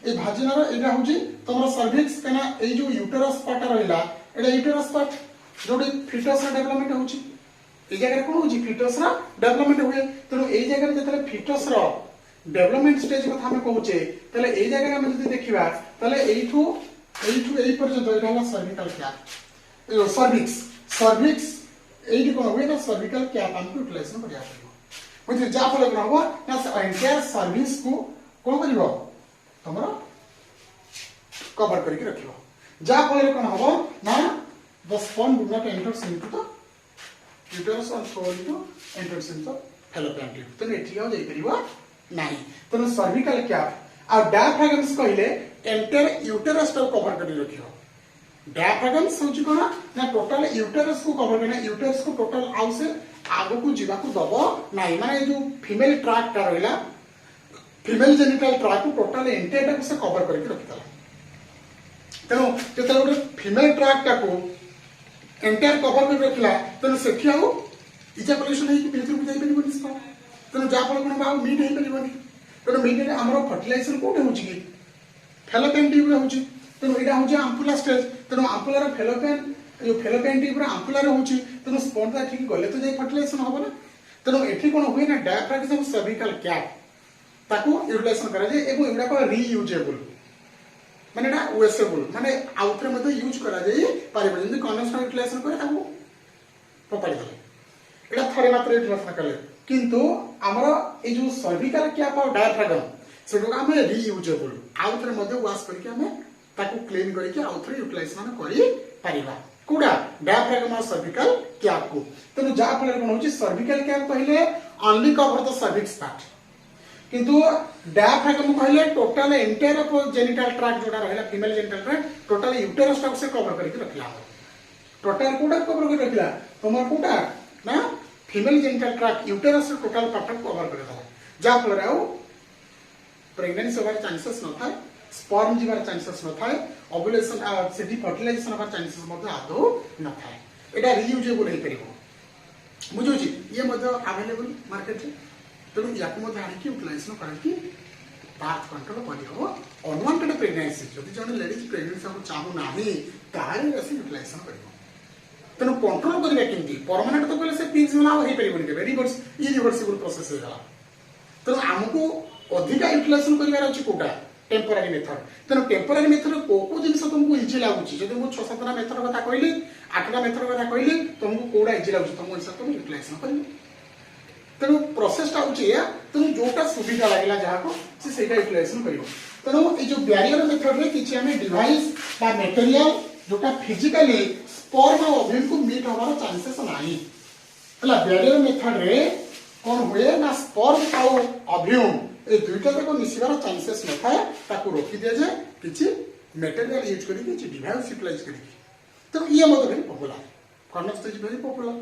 ए भाजिना रो एटा होची तमर सर्विक्स कना ए जो यूटेरस पार्ट रहिला एटा यूटेरस पार्ट जोडी फिटस रा डेवलपमेंट होची ए जगह कोन होची फिटस रा डेवलपमेंट हुए। तेणु ए जगह जतले फिटस रा डेवलपमेंट स्टेज कथा हम कहूचे तले ए जगह हम जदि देखिबा तले एठू पर्यंत एटा हला सर्विकल कैप सर्विक्स सर्विक्स एठी कोन हुए ना सर्विकल कैप हमको यूटिलाइजेशन करिया पड़िबो बुझि जा फल कोन हो ना एंटायर सर्विस को कोन करिवो तमरा कवर करके रखिबो जा फल कोन हो ना the sperm do not enters into the uterus or flow into enters into Fallopian tube. तो एठी आ जाई परिबो नहीं। तेणु सर्विकल कैप आ डायाफ्रागम्स कहले एंटायर यूटेरस को कवर कर रखियो। डायाफ्रागम्स होची कोना ना टोटल यूटेरस को कवर करना यूटेरस को टोटल आउ से आगो को जीवा को दबो नहीं माने जो फीमेल ट्रैक्ट का रहला फीमेल जेनिटल ट्रैक्ट को टोटल एंटायर को से कवर करके रखितला। तेणु जेतले गोटे फीमेल ट्रैक्ट को एंटायर कवर कर रखला तेणु सेठी आउ इजाकुलेशन है कि भीतर को जाई परिबो निस्पा। तेणु जहाँ फल कौन बाहर मीट हो पार तेणु मीट आम फर्टिलाइजेशन कौटे हो फेलोपियन ट्यूब हो। तेणु यहाँ हूँ आम्पुला स्टेज तेणु आम्पुलार फेलोपियन जो फेलोपियन ट्यूब आम्पुलार हो तेणु स्पर्म ठीक गले तो जाए फर्टिलाइजेशन हम ना। तेणु ये कौन हुए ना डायाफ्रागम सर्विकल कैप ताको यूटिलाइजेशन कराए एगुड़ा रियूजेबल माने वेस्टेबल माने आउटरे मते यूज करा जाई पारिबो जंदी कन्वेंशनल यूटिलाइजेशन करे ताको फोपाड़ी देले एटा थरे मात्र यूटिलाइजेशन कले किंतु हमर ए जो सर्विकल कैप और डायाफ्रागम सेटो हमें रियूजेबल आउटरे मते वाश करके हमें ताको क्लीन करके आउटरे यूटिलाइजेशन करी पारिबा कोडा डायाफ्रागम और सर्विकल कैप को। तेनु जा फल कोन होची सर्विकल कैप पहले only cover the cervix part किंतु डायाफ्रागम कहले total entire of genital tract जोडा रहला female genital tract total uterus तक से कवर करके रखला टोटल कोडा कवर करके रखला तमर कोडा ना female genital tract uterus total part cover कर दला जा फल रे प्रेगनेंसी होबार चांसेस न थाए स्पर्म जीवार चांसेस न थाए ओव्युलेशन सेठी फर्टिलाइजेशन होबार चांसेस मध्ये आदौ न थाए एटा रियूजेबल हे परिबो बुझुची ये मध्ये अवेलेबल मार्केट रे। तेणु या आनिकी यूटिलाइजेशन करके बार्थ कंट्रोल करहब अनवांटेड प्रेगनेंसी जदि जन लेडीज प्रेगनेंसी हम चाहू ना तारे यूटिलाइजेशन कर। तेणु कंट्रोल करवा केमती परमानेंट तो कहले से पिक्स ना हो परिबनी के रिवर्स इरिवर्सिबल प्रोसेस हो गला। तेणु आमको अधिका यूटिलाइजेशन करिवार अछि कोटा टेम्पररी मेथड तेनो टेम्पररी मेथड को जिनस तुमको इजी लागुची जदि मु 6-7 मेथड कथा कहली 8टा मेथड कथा कहली तुमको कोडा इजी लागुची तुम हिसाब तुम यूटिलाइजेशन करबो तेनो प्रोसेसटा होची या तुम जोटा सुविधा लागला जहा को से सेटा यूटिलाइजेशन करिवो तेनो ए जो बैरियर मेथड रे किछि हमें डिवाइस बा मटेरियल जोटा फिजिकली स्पर्म और ओव्यूम को मीट होवार चांसेस नाही हला बैरियर मेथड रे कोन हुए ना स्पर्म और ओव्यूम ए दुईटा तक मिसिबार चांसेस न थाए ताको रोकी दिया जाए किछि मटेरियल यूज करी किछि डिवाइस यूटिलाइज करी तो ये मत very popular corner is very popular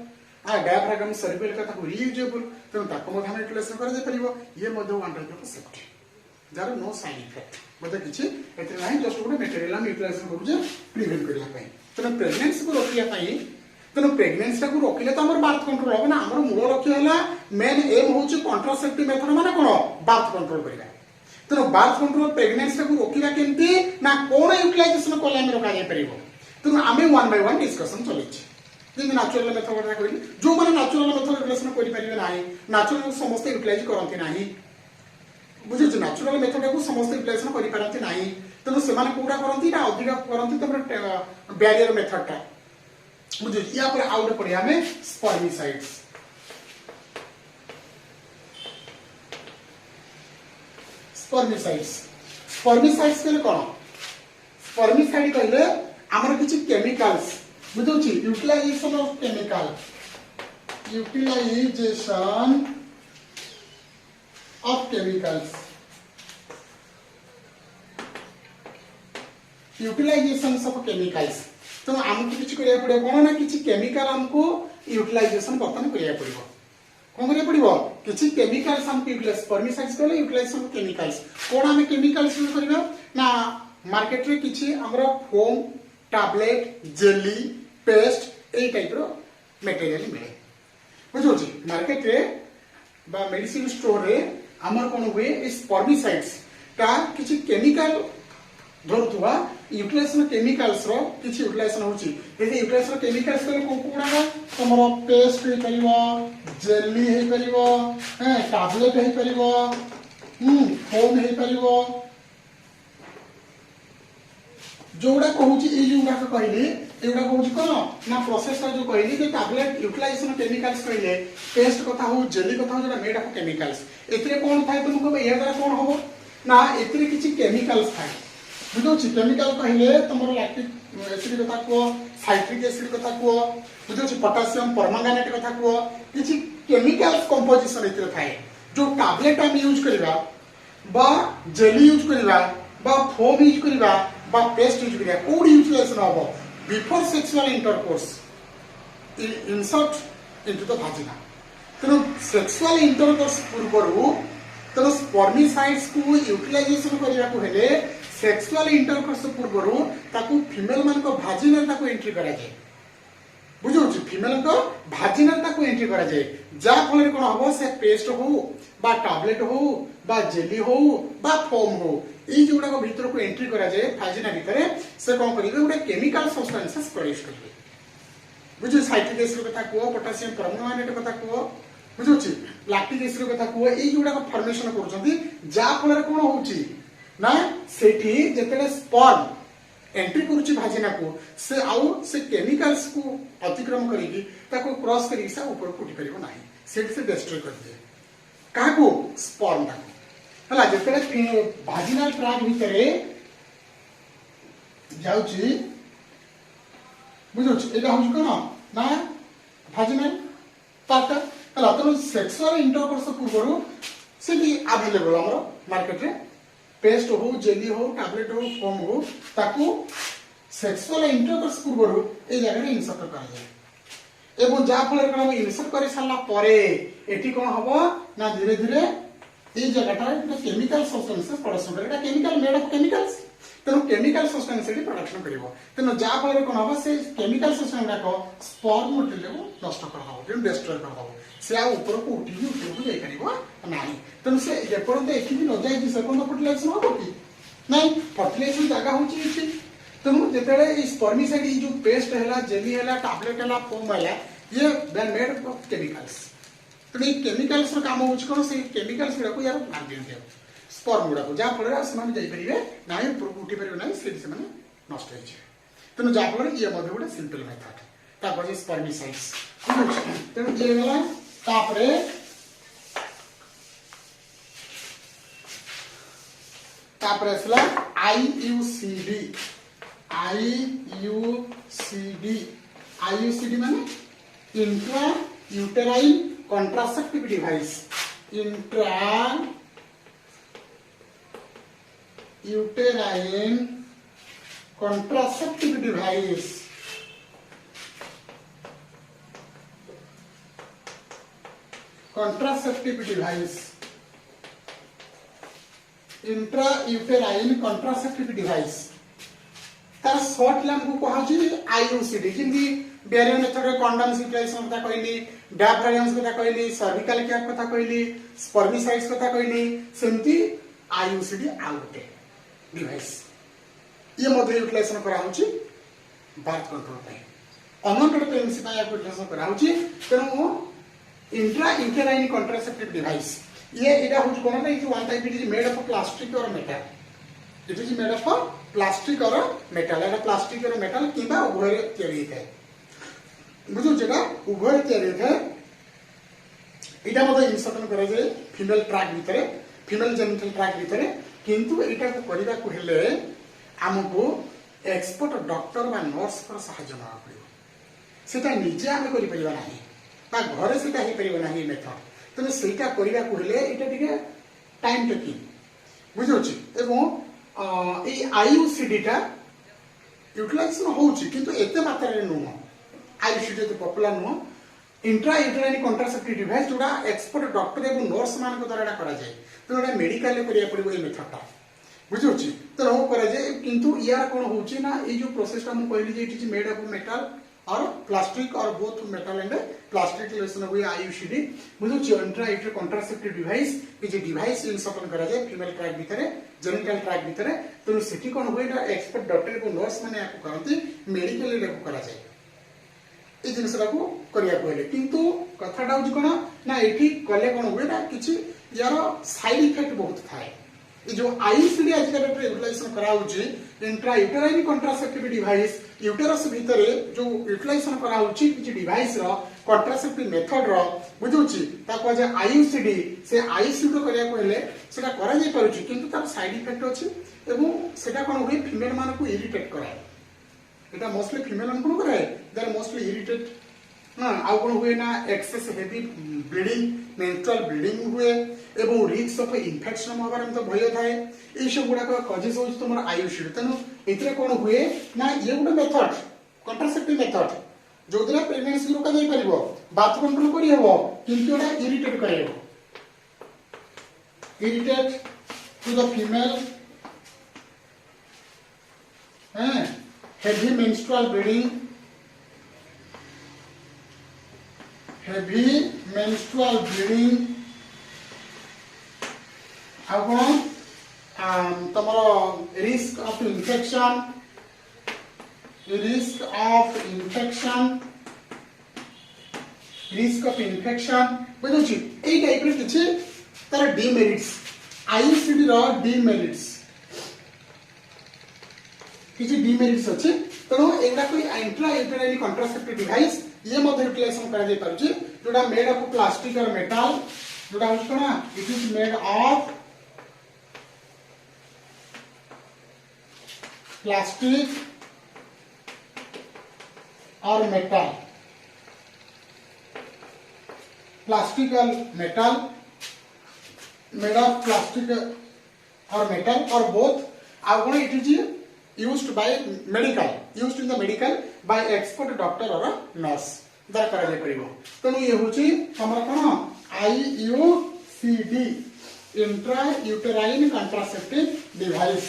आ डायफ्रागम सर्विकल का ताको रीयूजेबल तो ताको मत हम यूटिलाइजेशन करा जाय परिबो ये मध्य वन टाइप ऑफ सेफ्टी जार नो साइड इफेक्ट मते किछि एते नाही जस्ट गोटे मटेरियल हम यूटिलाइजेशन करू जे प्रिवेंट करिया पई तो प्रेगनेंसी को रोकिया पई तेणु प्रेगनेंसी को रोकिले तो आम बार्थ कंट्रोल हम ना आम मूल लक्ष्य है मेन एम हूँ कॉन्ट्रासेप्टिव मेथड माने कौन बार्थ कंट्रोल करवा तेणु बार्थ कंट्रोल प्रेगनेंसी को रोकवा केमती ना कौन यूटिलाइजेशन कले आम रोक जापर तेणु आम 1 by 1 डिस्कसन चलती जमी नाचुराल मेथड कथा कहली जो मैंने नाचुराल मेथड यूटिलाइजेशन करेंगे ना नाचुराल समस्त यूटिलाइज करती ना बुझे नाचुराल मेथड को समस्त यूटिलाइजेशन करपारती ना तेणु से कौटा करती ना अधिक करती बैरियर मेथडटा मुझे या पर आउट पड़े हमें स्पर्मिसाइड्स स्पर्मिसाइड्स कहले कोन स्पर्मिसाइड कहले हमर किछि केमिकल्स बुझौछि utilization of chemical utilization of chemicals utilization of chemicals तो आमको किछि करिया पड़े कोन ना किछि केमिकल हमको यूटिलाइजेशन बर्तन करिया पड़िबो कोन करिया पड़िबो किछि केमिकल्स हमको यूटिलाइज स्पर्मिसाइड्स कहले यूटिलाइजेशन केमिकल्स कोन हम केमिकल्स यूज करबा ना मार्केट रे किछि हमरा फोम टैबलेट जेली पेस्ट ए टाइप रो मटेरियल मिले बुझोछि मार्केट रे बा मेडिसिन स्टोर रे हमर कोन हुए स्पर्मिसाइड्स का किछि केमिकल धरतुवा यूटिलाइजेशन केमिकल्स रो किछि यूटिलाइजेशन होछि एते यूटिलाइजेशन केमिकल्स को कोकुडा तमरो पेस्ट हे परिबो जेली हे परिबो टैबलेट हे परिबो फोम हे परिबो जोड़ा कहूछि ए जोड़ा को कहली एगुडा कहूछि कोन ना प्रोसेस जो कहली जे टैबलेट यूटिलाइजेशन केमिकल्स कहले पेस्ट कथा हो जेली कथा हो जोड़ा मेड ऑफ केमिकल्स एतरे कोन थाय तुमको ए द्वारा कोन होबो ना एतरे किछि केमिकल्स थाय बुझौछि केमिकल कहले तमरो लैक्टिक एसिड कथा को साइट्रिक एसिड कथा को बुझौछि पोटेशियम परमांगनेट कथा को किछि केमिकल्स कंपोजिशन एतरे थाए जो टैबलेट हम यूज करबा बा जेली यूज करबा बा फोम यूज करबा बा पेस्ट यूज करबा कोड यूटिलाइजेशन होबो before sexual intercourse insert into the vagina तेनो सेक्सुअल इंटरकोर्स पूर्वरु तेनो स्पर्मिसाइड्स को यूटिलाइजेशन करिया को हेले सेक्सुअल इंटरकोर्स पूर्वरु ताकू फीमेल मान को भाजिनर ताकू एंट्री करा जाय बुझौछि फीमेल को भाजिनर ताकू एंट्री करा जाय जा फल कोन हबो से पेस्ट हो बा टैबलेट हो बा जेली हो बा फोम हो ई जोडा को भीतर को एंट्री करा जाय भाजिना भीतर से कोन करिवे उडे केमिकल सब्सटेंसेस प्रोड्यूस करिवे बुझो साइट्रिक एसिड कथा को पोटेशियम परमांगनेट कथा को बुझौछि लैक्टिक एसिड कथा को ई जोडा को फॉर्मेशन करछंती जा फल कोन होछि ना सेठी जेतेले स्पर्म एंट्री करूची भाजिना को से आउ से केमिकल्स को अतिक्रम करिकी ताको क्रॉस करी से ऊपर फुटी परिबो नाही सेठी से डिस्ट्रॉय कर दिए काहा को स्पर्म ता हला जेतेले भाजिनल ट्रैक भितरे जाउची बुझौची एटा होची कोन ना भाजिनल पार्ट हला तो सेक्सुअल इंटरकोर्स पूर्वरु से भी अवेलेबल हमरो मार्केट रे पेस्ट हो जेली हो टैबलेट हो फोम हो ताकू सेक्सुअल इंटरकोर्स पूर्वरु ए जगह इंसर्ट करा जाय एवं जा फल कोन इंसर्ट करि साला परे एठी कोन हबो ना धीरे धीरे ए जगहटा केमिकल सब्सटेंसेस प्रोडक्शन करे केमिकल मेड ऑफ केमिकल्स तेनो केमिकल सब्सटेंस प्रोडक्शन करिवो तेनो जा फल कोन हबो से केमिकल सब्सटेंस को स्पर्म मटेरियल को नष्ट कर दबो तेनो डिस्ट्रॉय कर दबो से आ ऊपर को उठी ऊपर को जाई परिबो नाही तेनो से जेपरंत एठी भी न जाई से कोन फर्टिलाइजेशन होबो कि नाही फर्टिलाइजेशन जगह होची इठी तेनो जेतेले ई स्पर्मिसाइड ई जो पेस्ट हैला जेली हैला टैबलेट हैला फोम हैला ये दे मेड ऑफ केमिकल्स तो ये केमिकल्स रो काम होची कोन से केमिकल्स रो को यार मार दियंते स्पर्म गुड़ा को जहाँ फल से जाइपारे ना ऊपर उठी पारे ना से नष्ट हो तेणु जहाँफल ये गोटे सिंपल मेथड तापर स्पर्मिसाइड्स तेणु ये गला तापरे आसला IUCD माने intra uterine contraceptive device intra uterine contraceptive device intra uterine contraceptive device तार शॉर्ट नाम को कहा IUCD जिंदी बेरियर मेथड रे कंडोम यूटिलाइजेशन कथा कहली डायफ्रागम्स कथा कहली सर्विकल कैप कथा कहली स्पर्मिसाइड्स कथा कहली सेमती IUCD आउटे डिवाइस ये मध्य यूटिलाइजेशन करा होची बर्थ कंट्रोल पे अनवांटेड प्रेगनेंसी पे यूटिलाइजेशन करा होची तेनु इंट्रा यूटेराइन कॉन्ट्रासेप्टिव डिवाइस ये इटा होची कोन ना is one type it is made of plastic or metal it is made of plastic or metal एटा प्लास्टिक और मेटल किबा उभय तयारी है बुझो जेटा उभय तयारी है इटा मते इंसर्शन करा जाय फीमेल ट्रैक भितरे फीमेल जेनिटल ट्रैक भितरे किंतु इटा को करिबा को हेले हमको एक्सपर्ट डॉक्टर बा नर्स पर सहायता ना पड़िबो सेटा निजे हम करि परिबा नाही बा घरे सेटा हे परिबा नाही मेथड तने सेटा करिबा को हेले इटा टिके टाइम टेकिंग बुझोछि एवं ए IUCD टा यूटिलाइजेशन होछि किंतु एते मात्रा रे नुह IUCD तो पॉपुलर नुह इंट्रा यूटेराइन कॉन्ट्रासेप्टिव डिवाइस जोड़ा एक्सपर्ट डॉक्टर एवं नर्स मान को द्वारा करा जाय तो एटा मेडिकल रे करिया पड़िबो ए मेथड टा बुझोछि तो हो करा जाय किंतु यार कोन होछि ना ए जो प्रोसेस टा हम कहली जे it is made of metal or plastic or both metal and plastic relation हुए IUCD बुझोछि इंट्रा यूटेराइन कॉन्ट्रासेप्टिव डिवाइस कि जे डिवाइस इंसर्शन करा जाय फीमेल ट्रैक भितरे जेनिटल ट्रैक भितरे तो सेठी कोन होय ना एक्सपर्ट डॉक्टर को नर्स माने आपको करती मेडिकल रे को करा जाय ए जिनसरा को करिया कहले किंतु कथाटा होछि कोन ना एठी कले कोन हुए ना किछि यार साइड इफेक्ट बहुत थाए ये जो IUCD आज का डेट यूटिलाइजेशन करा होछि intra uterine contraceptive device uterus भितरे जो यूटिलाइजेशन करा होछि किछि डिवाइस रो कॉन्ट्रासेप्टिव मेथड रो बुझोछि ताको जे IUCD से IUCD करिया कहले सेटा करा जाय पारुछि किंतु तार साइड इफेक्ट अछि एवं सेटा कोन होय फीमेल मान को इरिटेट कराय एटा मोस्टली फीमेल मान को कराय दे आर मोस्टली इरिटेट हां आ कोन हुए ना excess heavy bleeding menstrual bleeding हुए एवं रिस्क ऑफ इन्फेक्शन होबार तो भय थाए ए सब गुडा को कॉजेस होय तुमर IUCD तनो एतरे कोन हुए ना ये गुडा मेथड कॉन्ट्रासेप्टिव मेथड जो दिना प्रेगनेंसी रोका जाय परिबो बात कंट्रोल करि हबो किंतु एटा इरिटेट करैबो irritate to the female heavy menstrual bleeding अब तुम रिस्क ऑफ इन्फेक्शन बुझुछि ए टाइप रे किछि तार डिमेरिट्स IUCD रो डिमेरिट्स किछि डिमेरिट्स अछि तनो एटा कोई इंट्रा यूटेराइन कॉन्ट्रासेप्टिव डिवाइस ये मध्य यूटिलाइजेशन करा जाय पारुछि जोडा made of plastic or metal जोडा होछ कोना it is made of plastic or metal plastic or metal made of plastic or metal or both आगुण it is used by used in the medical by expert doctor or nurse द्वारा करा जाय परिबो तनो ये होची हमरा कोन IUCD intra uterine contraceptive device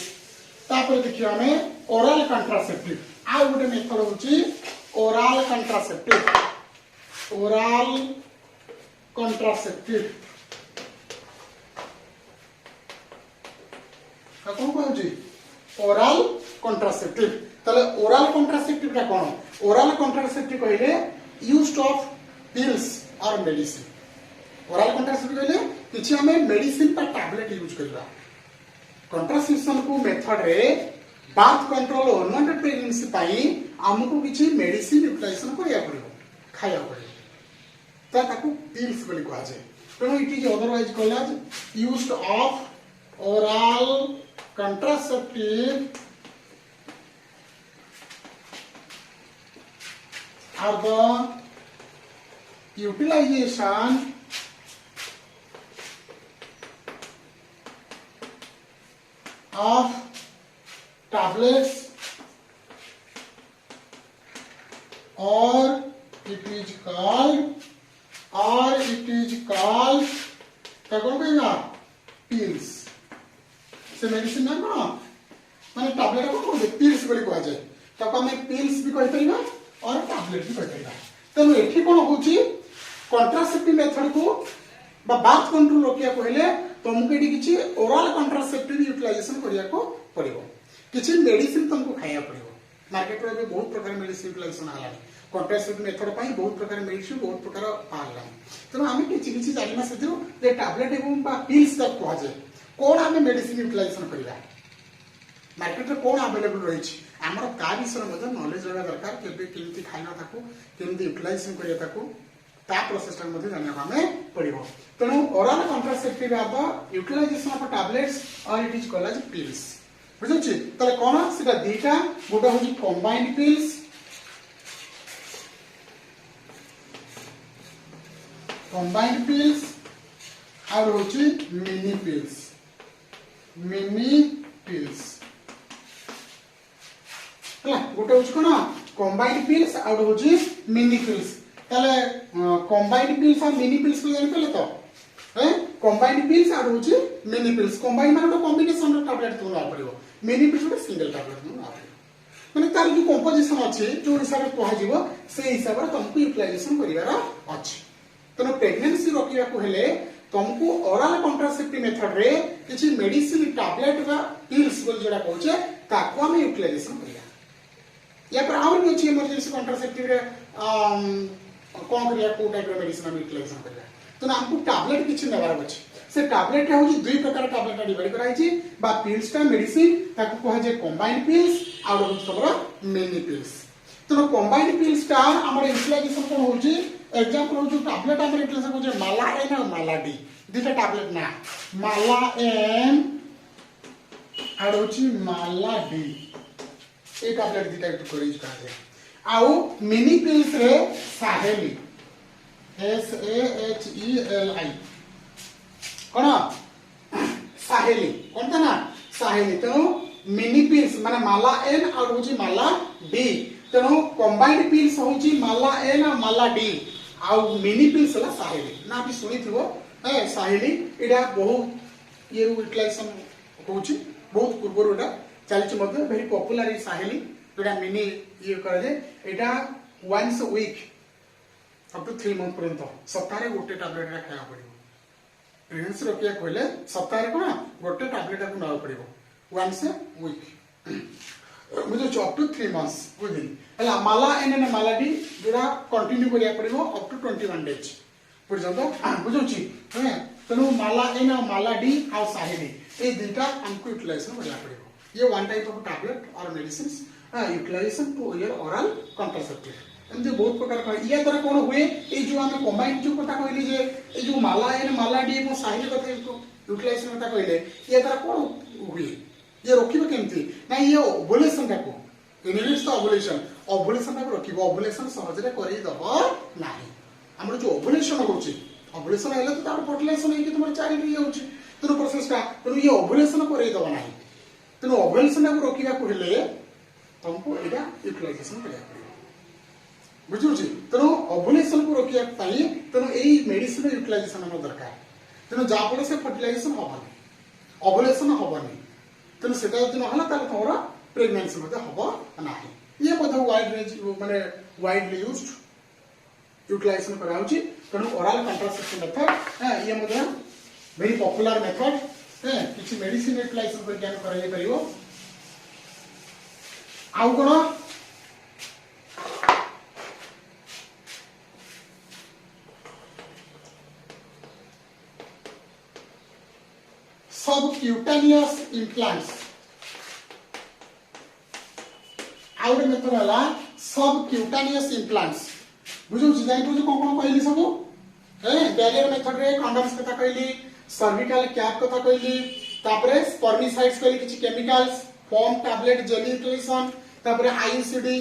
तापर देखियो हमें ओरल कॉन्ट्रासेप्टिव आ गोटे मेथड होची ओरल कॉन्ट्रासेप्टिव कौन कहूची ओरल कॉन्ट्रासेप्टिव तले ओरल कॉन्ट्रासेप्टिव ता कोन ओरल कॉन्ट्रासेप्टिव कहले यूज्ड ऑफ पिल्स और मेडिसिन ओरल कॉन्ट्रासेप्टिव कहले किछि हमें मेडिसिन पर टैबलेट यूज करबा कंट्रासेप्शन को मेथड रे बर्थ कंट्रोल अनवांटेड प्रेगनेंसी पाई हमको किछि मेडिसिन यूटिलाइजेशन करिया पड़िबो खाया पड़िबो ता ताकू पिल्स बोली कहा जाय तेणु it is otherwise called as used of oral contraceptive are the utilization of tablets or it is called क्या कौन कहेगा pills से मेडिसिन ना कौन माने टैबलेट को कौन पिल्स बोली कहा जाए ताको हमें पिल्स भी कहि परिबा और टैबलेट भी कहि परिबा तेनु एठी कोन होची कंट्रासेप्टिव मेथड को बा बर्थ कंट्रोल रोकिया कहले तुमको एठी किछि ओरल कंट्रासेप्टिव यूटिलाइजेशन करिया को पड़िबो किछि मेडिसिन तुमको खाया पड़िबो मार्केट रे बहुत प्रकार मेडिसिन यूटिलाइजेशन आलानी कंट्रासेप्टिव मेथड पाई बहुत प्रकार मेडिसिन बहुत प्रकार पाला तेनु हमें किछि जानिना सेतिरो जे टैबलेट एवं बा पिल्स तक कहा जाए कौन आम मेडिसिन यूटिलाइजेशन करवा मार्केट में कौन अवेलेबल रही आमर का विषय नॉलेज रहा दरकार केमती खाइना ताकू केमती यूटिलाइजेशन करिया ताकू ता प्रोसेस टा जानिया हमें पड़िबो तेणु oral contraceptive are the utilization of tablets or it is called as pills बुझुछि तले कोन सेटा दीटा गोटा होची कंबाइंड पिल्स और होची मिनी पिल्स हला गोटे होची कोन कंबाइंड पिल्स और होची मिनी पिल्स ताले कंबाइंड पिल्स और मिनी पिल्स को जानि पले तो हैं कंबाइंड पिल्स और होची मिनी पिल्स कंबाइंड माने तो कॉम्बिनेशन रो टैबलेट तो ना पड़िबो मिनी पिल्स तो सिंगल टैबलेट तो ना पड़िबो माने तार जो कंपोजिशन अछि जो हिसाब रे कहा जीवो से हिसाब रे तुमको यूटिलाइजेशन करिवार अछि तनो प्रेगनेंसी रोकिया को हेले तुमको ओरल कंट्रासेप्टिव मेथड रे किछि मेडिसिन टैबलेट बा पिल्स बोल जेडा कहउचे ताको हम यूटिलाइजेशन करिया या पर और भी अछि इमरजेंसी कंट्रासेप्टिव रे कोन करिया को टाइप रे मेडिसिन हम यूटिलाइजेशन करिया तो हमको टैबलेट किछि नेबार अछि से टैबलेट रे होछि दुई प्रकार टैबलेट डिवाइड कराइ छि बा पिल्स टा मेडिसिन ताको कहा जे कंबाइंड पिल्स और होछि तबरा मिनी पिल्स तो कंबाइंड पिल्स टा हमर यूटिलाइजेशन कोन होछि एग्जांपल हो जो टैबलेट हमर यूटिलाइजेशन को जे माला एन और माला डी दुटा टैबलेट ना माला एन और होछि माला डी ए टैबलेट दुटा यूज करा जाय आउ मिनी पिल्स रे साहेली SAHELI कोन साहेली कोन ता ना साहेली तो मिनी पिल्स माने माला एन और होछि माला डी तेणु कंबाइंड पिल्स होछि माला एन और माला डी आउ मिनी पिल्स ला साहेली ना भी सुनी थिबो ए साहेली एडा बहुत ये यूटिलाइजेशन होछि बहुत पूर्व एडा चलछि मध्ये वेरी पॉपुलर ई साहेली जेडा मिनी ये करे जे एडा once a week up to 3 month पर्यंत सप्ताह गोटे टैबलेट रा खाया पड़िबो प्रेगनेंसी रोकिया कहले सप्ताह कोन गोटे टैबलेट को ना पड़िबो वंस अ वीक मुझे अप टू 3 मंथ्स विदिन हला माला एन एन माला डी जेडा कंटिन्यू करिया पड़िबो अप टू 21 डेज पर्यंत बुझुछि हे तनु माला एन और माला डी आ साहेली ए दुटा हमको यूटिलाइजेशन करिया पड़िबो ये one type of tablet or medicines utilization to your oral contraceptive एमते बहुत प्रकार का या तरह कोन हुए ए जो हम कंबाइंड जो कथा कहली जे ए जो माला एन माला डी को साहेली कथा यूटिलाइजेशन कथा कहले या तरह कोन हुए ये रोकिबो केमती ना ये ओवुलेशन का को इनहिबिट्स द ओवुलेशन का रोकिबो ओवुलेशन सहज रे करि दबो नाही हमर जो ओवुलेशन होची ओवुलेशन हेले तो तार फर्टिलाइजेशन हे कि तुमर चारि भी होची तनो प्रोसेस का तनो ये ओवुलेशन करि दबो नाही तनो ओवुलेशन को रोकिबा को हेले तुमको एडा यूटिलाइजेशन करिया पड़िबो बुझुची तनो ओवुलेशन को रोकिया पाई तनो एई मेडिसिन यूटिलाइजेशन हम दरकार तनो जापले से फर्टिलाइजेशन होबनी ओवुलेशन होबनी तनो सेटा जदि न हला ताले तोरा प्रेगनेंसी मध्ये होबो नाही ये मध्ये वाइड रेंज माने वाइडली यूज्ड यूटिलाइजेशन करा होची तनो ओरल कंट्रासेप्टिव मेथड ये मध्ये वेरी पॉपुलर मेथड किछि मेडिसिन यूटिलाइजेशन कर ज्ञान कराई परियो आउ कोन सब क्यूटानियस इम्प्लांट्स आउ गोटे मेथड हला सब क्यूटानियस इम्प्लांट्स बुझौ जानि बुझ कोन कहली सब बैरियर मेथड रे कंडम्स कथा कहली सर्विकल कैप कथा कहली तापरे स्पर्मिसाइड्स कहली किछि chemicals form tablet jelly utilization तापरे IUCD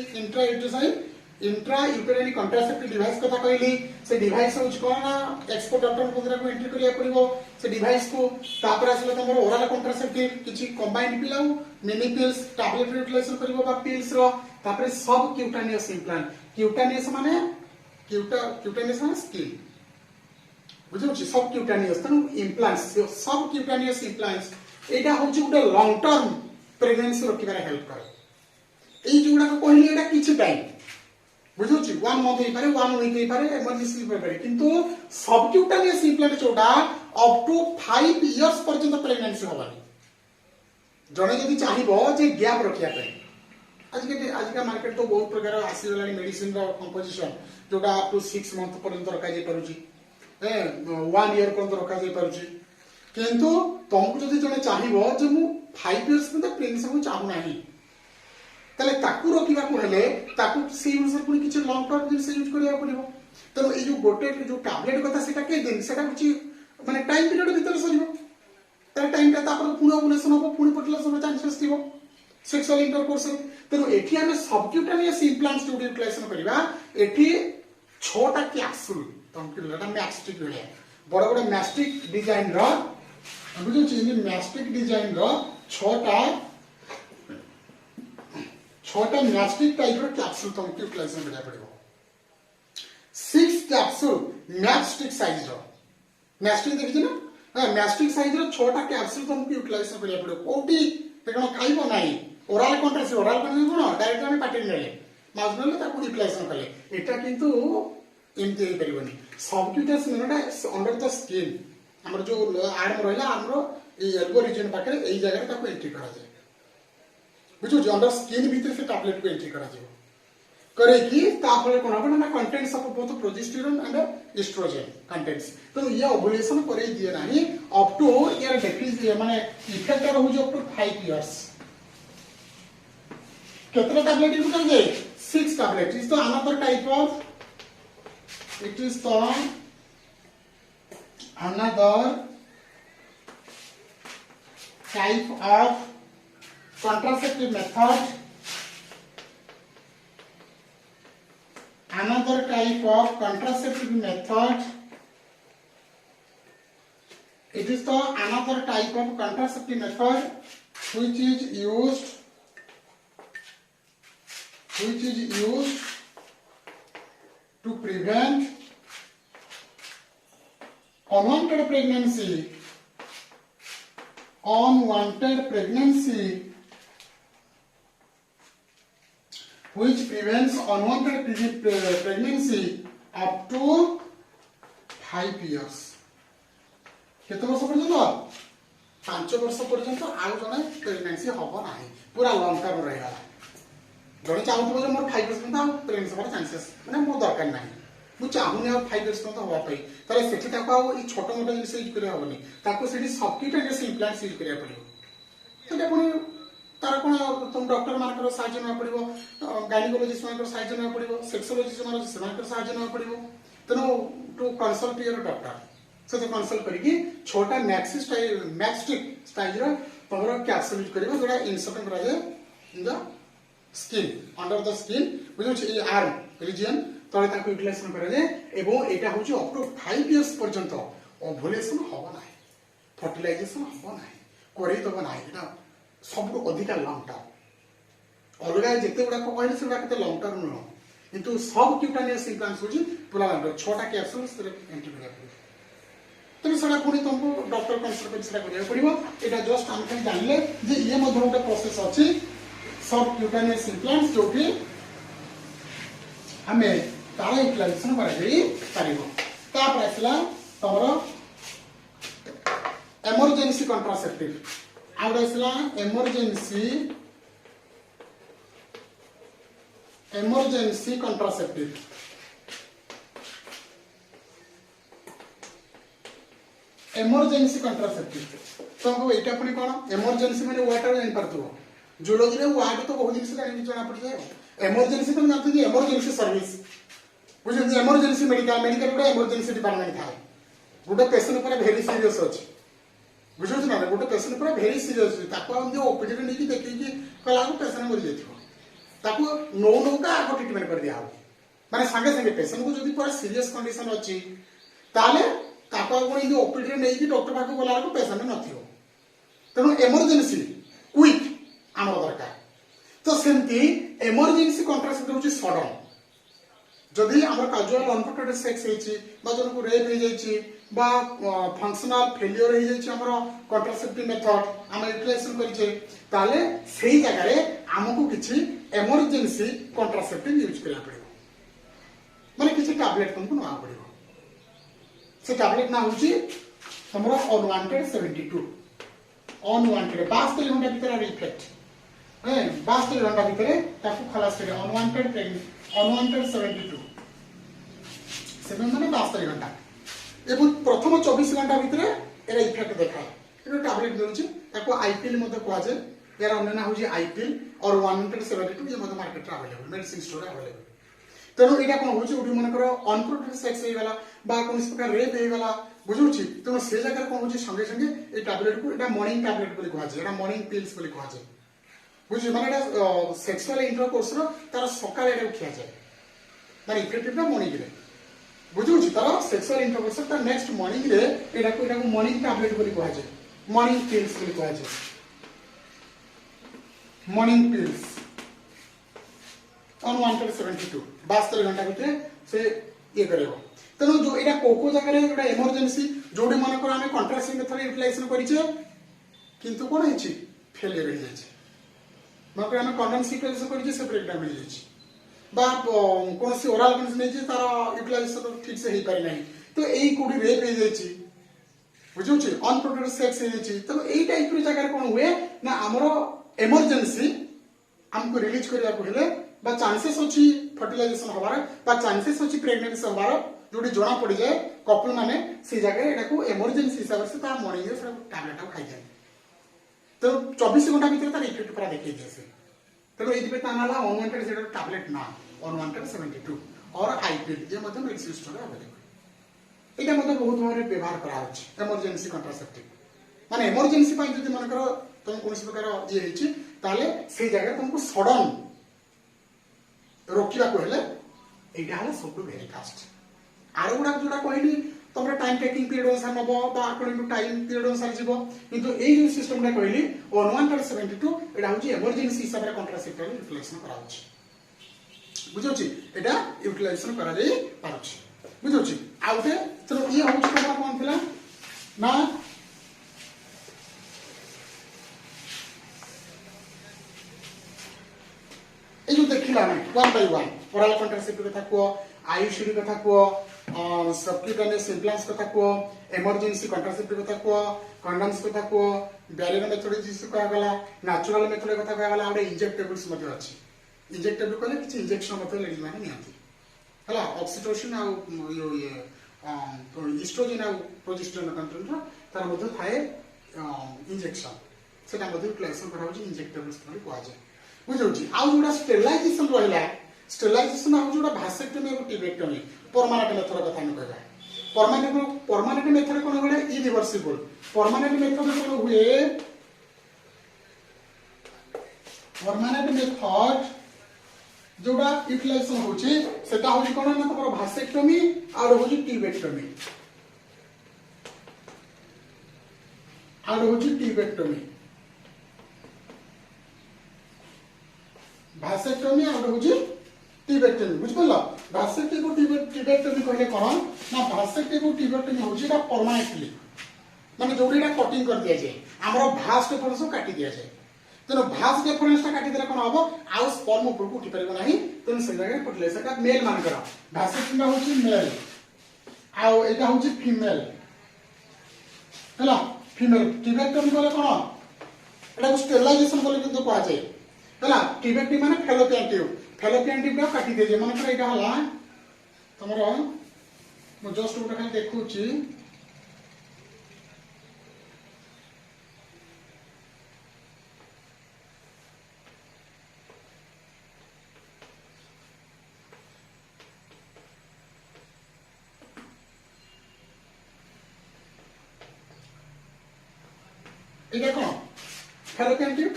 intra uterine contraceptive device कथा कहली से डिवाइस होच कोन ना एक्सपर्ट डॉक्टर को को एंट्री करिया पड़िबो से डिवाइस को तापर आसले तमरो ओरल कंट्रासेप्टिव किछि कंबाइंड पिलाउ मिनी पिल्स टैबलेट यूटिलाइजेशन करिवो बा पिल्स रो तापर सब क्यूटानियस इम्प्लांट क्यूटानियस माने स्किन बुझौ छी सब क्यूटानियस तनु इम्प्लांट्स सब क्यूटानियस इम्प्लांट्स एटा होची गुटे लॉन्ग टर्म प्रेगनेंसी रोकिबारे हेल्प करे एई जोडा को कहली एटा किछि टाइम बुझौ छी 1 मंथ हे पारे 1 वीक हे पारे इमरजेंसी हे पारे किंतु सब क्यूटानियस इम्प्लांट जोडा अप टू 5 इयर्स पर्यंत प्रेगनेंसी होबानी जणे जदी चाहिबो जे गैप रखिया पे आज का मार्केट तो बहुत प्रकार आसी गलानी मेडिसिन रो कंपोजिशन जोडा अप टू 6 मंथ पर्यंत रखा जाय पारुची 1 ईयर पर्यंत रखा जाय पारुची किंतु तुमको जदी जणे चाहिबो जे मु 5 इयर्स पर्यंत प्रेगनेंसी को चाहू नाही तले ताकू रोकिबा को हेले ताकू से यूज पुनी किछ लॉन्ग टर्म दिन से यूज करिया पड़िबो तो ए जो गोटे जो टैबलेट कथा सेटा के दिन सेटा कुछ माने टाइम पीरियड भीतर सरिबो तर टाइम ता तापर पुनी ओवुलेशन हो पुनी फर्टिलाइजेशन चांसेस थिबो सेक्सुअल इंटरकोर्स तो एठी हम सबक्यूटानियस इम्प्लांट्स जो यूटिलाइजेशन करबा एठी 6टा कैप्सूल तमके लटा मैस्टिक ले बड़ बड़ मैस्टिक डिजाइन रो बुझो छी मैस्टिक डिजाइन रो 6टा मैस्टिक टाइप रो कैप्सूल तमके यूटिलाइजेशन करिया पड़िबो 6 कैप्सूल मैस्टिक साइज रो मैस्टिक देखि ना मैस्टिक साइज रो 6टा कैप्सूल तमके यूटिलाइजेशन करिया पड़िबो कोठी तेकनो खाइबो नाही ओरल कंट्रासेप्टिव कोन डायरेक्ट हम पार्टी नेले माउस नेले ताकू यूटिलाइजेशन कले एटा किंतु एमती हे परिबनी सबक्यूटानियस मेनोटा अंडर द स्किन हमर जो आर्म रहला हमरो ए एल्बो रीजन पाके एई जगह ताकू एंट्री करा जाय बुझो जो अंडर स्किन भीतर से टैबलेट को एंट्री करा जाय करे कि ताफले कोन हबो ना contents of both progesterone and estrogen contents तो ये ओवुलेशन करे दिए नाही अप टू यार डिक्रीज माने इफेक्ट रहउ जो अप टू 5 इयर्स कितना टैबलेट यूज कर जाए 6 टैबलेट इज तो another type of it is the another type of contraceptive method it is the another type of contraceptive method which is used to prevent unwanted pregnancy which prevents unwanted pregnancy up to 5 years केते वर्ष पर्यंत 5 वर्ष पर्यंत आउ जने pregnancy हबो नाही पूरा लॉन्ग टर्म रहला जने चाहू तो मोर 5 पर्यंत आउ प्रेगनेंसी होबार चांसेस माने मोर दरकार नाही मु चाहूनी आ 5 पर्यंत होबा पई तले सेठी ताको आ ई छोटो मोटो जिनिस यूज करिया होबनी ताको सेठी सबक्यूटानियस इम्प्लांट्स यूज करिया पड़ियो सेटा कोन तार कोन तुम डॉक्टर मानकर साहाय्य न पड़िबो गायनेकोलॉजिस्ट मानकर साहाय्य न पड़िबो सेक्सोलॉजिस्ट मानकर साहाय्य न पड़िबो तनो टू कंसल्ट योर डॉक्टर से तो कंसल्ट करिकि छोटा मैक्स्टिक स्टाइल रो तमरो कैप्सूल यूज करिबो जोडा इंसर्ट करा जाय in the skin under the skin बुझो छी आर्म रीजन तले ताको यूटिलाइजेशन करा जाय एवं एटा होची अप टू 5 इयर्स पर्यंत ओवुलेशन होबो नाही फर्टिलाइजेशन होबो नाही करै तो नाही एटा सब अधिक लॉन्ग टर्म अलग जिते गुड़ा कहले से केते लॉन्ग टर्म न किंतु सब क्यूटानियस इम्प्लांट्स होची पूरा लॉन्ग टर्म 6टा कैप्सूल से एंट्री करिया पड़ो तो सेटा पुनी तुमको डॉक्टर कंसल्ट कर सेटा करिया पड़िबो एटा जस्ट हम खाली जानले जे ये मध्ये गोटे प्रोसेस अछि सब क्यूटानियस इम्प्लांट्स जो कि हमें तारा यूटिलाइजेशन करा जाई पारिबो तापर आसला तमरो इमरजेंसी कंट्रासेप्टिव आउडसला emergency contraceptive इमरजेंसी कंट्रासेप्टिव तुमको एटा पुनी कोन इमरजेंसी माने वाटर जानि परथो जूलॉजी रे वाट तो बहुत दिन से जाना पड़ जाए इमरजेंसी तुम जानते हो इमरजेंसी सर्विस बुझे इमरजेंसी मेडिकल गुड़ा इमरजेंसी डिपार्टमेंट थाए गोटे पेशेंट पूरा भेरी सीरियस अच्छे बुझे ना गोटे पेशेंट पूरा भेरी सीरियस अच्छे ओपीडी में नहीं देखिए कला पेशेंट मरी जाइए नौ नौका आग ट्रिटमेंट कर दिया माने सांगे सांगे पेशेंट को जब पूरा सीरियस कंडीशन अच्छी ओपीडी नहीं डॉक्टर पाक गला पेशेंट न तेणु इमरजेंसी क्विक आम दरकार तो सेमती इमरजेंसी कंट्रासेप्टिव होची सडन जदि आम काजुआल अनप्रोटेक्टेड सेक्स होती जन को रेप हो जाइए फंक्शनल फेलियर हो जाइए कंट्रासेप्टिव मेथड आम यूटिलाइजेशन करें से जगह आमको किसी इमरजेंसी कंट्रासेप्टिव यूज करा पड़ो माने किसी टैबलेट तुमको ना पड़ो से टैबलेट ना हूँ तुम अनवांटेड 72 अनवांटेड 72 घंटा भीतर इफेक्ट 72 घंटा भीतर खलास कर अनवांटेड अनवांटेड 72 से माने 72 घंटा एवं प्रथम 24 घंटा भीतर एरा इफेक्ट देखाए ये टैबलेट मिलुची ताको आईपीएल मते कहा जाय यार अन्य ना होजी आईपीएल और 172 ये मते मार्केट रे अवेलेबल मेडिसिन स्टोर रे अवेलेबल तेणु एटा कोन होची उठी मन करो अनप्रोटेक्टेड सेक्स हे गला बा कोन प्रकार रेप हे गला बुझुची तेणु से जगह कोन होची संगे संगे ए टैबलेट को एटा मॉर्निंग टैबलेट बोली कहा जाय एटा मॉर्निंग पिल्स बोली कहा जाय बुझी माने एटा सेक्सुअल इंटरकोर्स रो तार सकाळ एटा खिया जाय माने इफेक्टिव ना मॉर्निंग रे बुझुची तार सेक्सुअल इंटरकोर्स तार नेक्स्ट मॉर्निंग रे एटा को मॉर्निंग टैबलेट बोली कहा जाय मॉर्निंग पिल्स बोली कहा जाय मॉर्निंग पिल्स अनवांटेड 72 72 घंटा भीतर से ये करेबो तेणु जो एटा कोको जगह जोटा इमरजेंसी जोडी मन को आमे कंट्रासेप्टिव मेथड यूटिलाइजेशन करिचे किंतु कोन हिची फेलियर हो जाइए मतलब आम कंडोम यूटिलाइजेशन करिचे से प्रेगनेंट मिल जाइए बा कौन सी ओराल कंडीशन नहीं तार यूटिलाइजेशन ठीक से हो पारि नहीं तो यही कोडी रेप हो जाइए बुझुची अनप्रोटेक्टेड सेक्स हो जाइए तो यही टाइप जगह कौन हुए ना आमर इमरजेंसी हमको रिलीज करने को हेले बा चांसेस अच्छी फर्टिलाइजेशन हबार बा चांसेस अच्छी प्रेगनेंसी हबार जोटी जना पड़ जाए कपल माने से जगह एटा को इमरजेंसी हिसाब से ता मॉर्निंग रे टैबलेट खाई जाए तो 24 घंटा भीतर तार इफेक्ट पूरा देखै दिसे तेणु ये नाला अनवांटेड से टैबलेट ना अनवांटेड 72 और आईपीएल ये मतलब मेडिसिन स्टोर अवेलेबल एटा मतलब बहुत भाव व्यवहार करा होछि इमरजेंसी कंट्रासेप्टिव माने इमरजेंसी पाई जदि मन करो तुम कौन प्रकार ये होछि ताले से जगह तुमको सडन रोकिया को हेले एटा हला सब वेरी फास्ट आरो गुडा जोडा कहली तुमरा टाइम टेकिंग पीरियड अनुसार नबो बा अकॉर्डिंग टू टाइम पीरियड अनुसार जीवो किंतु एई जो सिस्टम रे कहली 172 एटा होची इमरजेंसी हिसाब रे कंट्रासेप्टिव यूटिलाइजेशन करा होची बुझोची एटा यूटिलाइजेशन करा जाई पारुची बुझोची आउटे चलो ये होची तमरा कोन थिला ना ए जो देखिला ना one by one oral contraceptive कथा को आईसीडी कथा को सबक्यूटेनियस इम्प्लांट्स कथा को इमरजेंसी कंट्रासेप्टिव कथा को कंडोम्स कथा को बैरियर मेथड जिस कहा गला नेचुरल मेथड कथा कहा गला आडे इंजेक्टेबल्स मध्ये अछि इंजेक्टेबल कहले किछि इंजेक्शन मध्ये लेडी माने नियंती हला ऑक्सीटोसिन आ ये ईस्ट्रोजन आ प्रोजेस्टेरोन कंटेंट तार मध्ये थाए इंजेक्शन सेटा मध्ये यूटिलाइजेशन करा होछि इंजेक्टेबल्स मध्ये कहा जाय बुझौछि आ जोडा स्टेरिलाइजेशन रहला स्टेरिलाइजेशन आ जोडा भासेक्टोमी और टिबेक्टोमी परमानेंट मेथड कथा न कहबा परमानेंट मेथड कोन होले इरिवर्सिबल परमानेंट मेथड कोन हुए परमानेंट मेथड जोडा यूटिलाइजेशन होछि सेटा होछि कोन ना तमरो भासेक्टोमी और होछि टिबेक्टोमी और होछि टिबेक्टोमी भासेक्टोमी और होछि टिबेक्टोमी बुझ पड़ला भासेक्टोमी को टिबेक्टोमी कहले कोन ना भासेक्टोमी को टिबेक्टोमी होछि एटा परमानेंटली माने जोडीटा कटिंग कर दिया जाय हमरो भास डिफरेंस को काटी दिया जाय तेनो भास डिफरेंस ता काटी देला कोन हबो आउ स्पर्म ऊपर को उठी परबो नाही तेनो से जगह पटले सेटा मेल मान करा भासेक्टोमी होछि मेल आउ एटा होछि फीमेल हला फीमेल टिबेक्टोमी बोले कोन एटा को स्टेरिलाइजेशन बोले किंतु कहा जाय हला टिबेक्टोमी माने फेलोपियन ट्यूब का काटी दे जे मन कर एटा हला तमरो मो जस्ट उटा खाली देखुची এটা কোন ফ্যালোপিয়ান টিউব